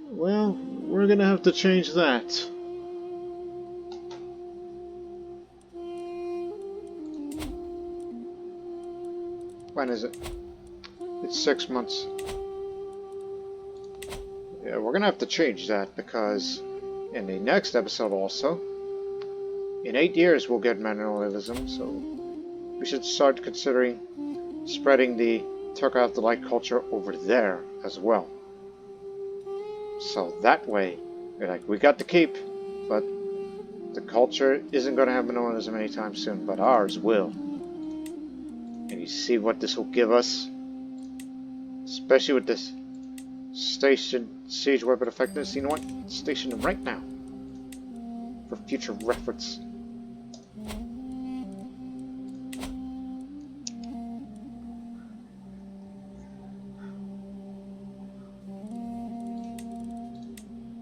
well, we're gonna have to change that. When is it? It's 6 months. Yeah, we're gonna have to change that, because in the next episode also, in 8 years we'll get mineralism, so we should start considering spreading the Turco-Hephthalite culture over there as well. So that way, we're like, we got to keep, but the culture isn't going to have mineralism anytime soon, but ours will. And you see what this will give us, especially with this station siege weapon effectiveness. You know what? Station them right now for future reference.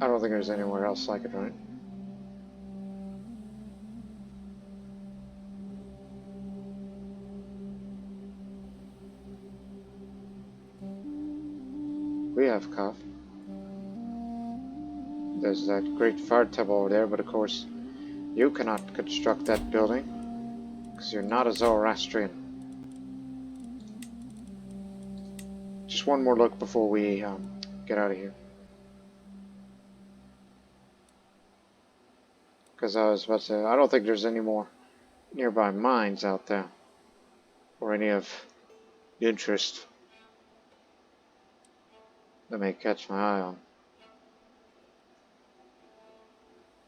I don't think there's anywhere else like it, right? We have Kaf. There's that great fire temple over there, but of course, you cannot construct that building, because you're not a Zoroastrian. Just one more look before we get out of here. Because I was about to say, I don't think there's any more nearby mines out there, or any of interest that may catch my eye on.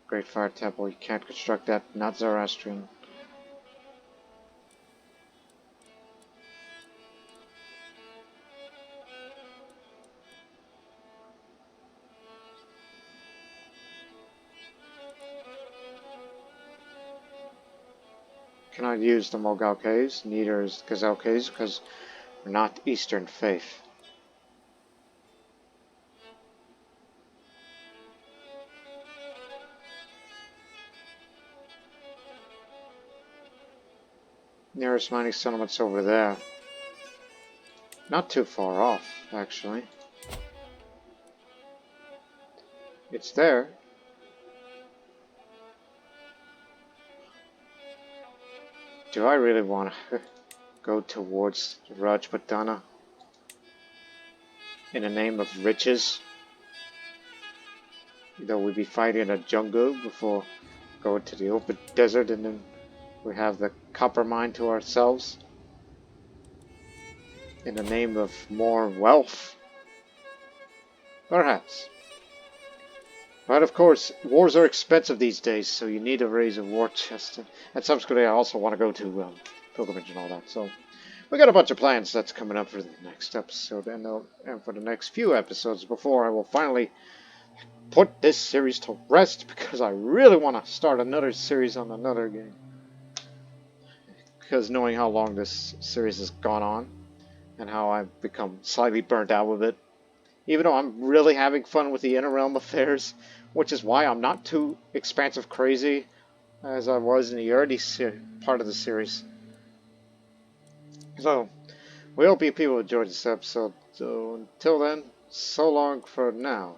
Great Fire Temple, you can't construct that, not Zoroastrian. Cannot use the Mogao Caves, neither is Gazelle Caves, because we're not Eastern Faith. Nearest mining settlement's over there. Not too far off, actually. It's there. Do I really want to go towards Rajputana in the name of riches? Though we'd be fighting in a jungle before going to the open desert, and then we have the copper mine to ourselves in the name of more wealth? Perhaps. But of course, wars are expensive these days, so you need to raise a war chest. And subsequently, I also want to go to pilgrimage and all that. So we got a bunch of plans that's coming up for the next episode and for the next few episodes before I will finally put this series to rest, because I really want to start another series on another game. Because knowing how long this series has gone on and how I've become slightly burnt out with it, even though I'm really having fun with the inner realm affairs, which is why I'm not too expansive crazy as I was in the early part of the series. So, we hope you people enjoyed this episode. So, until then, so long for now.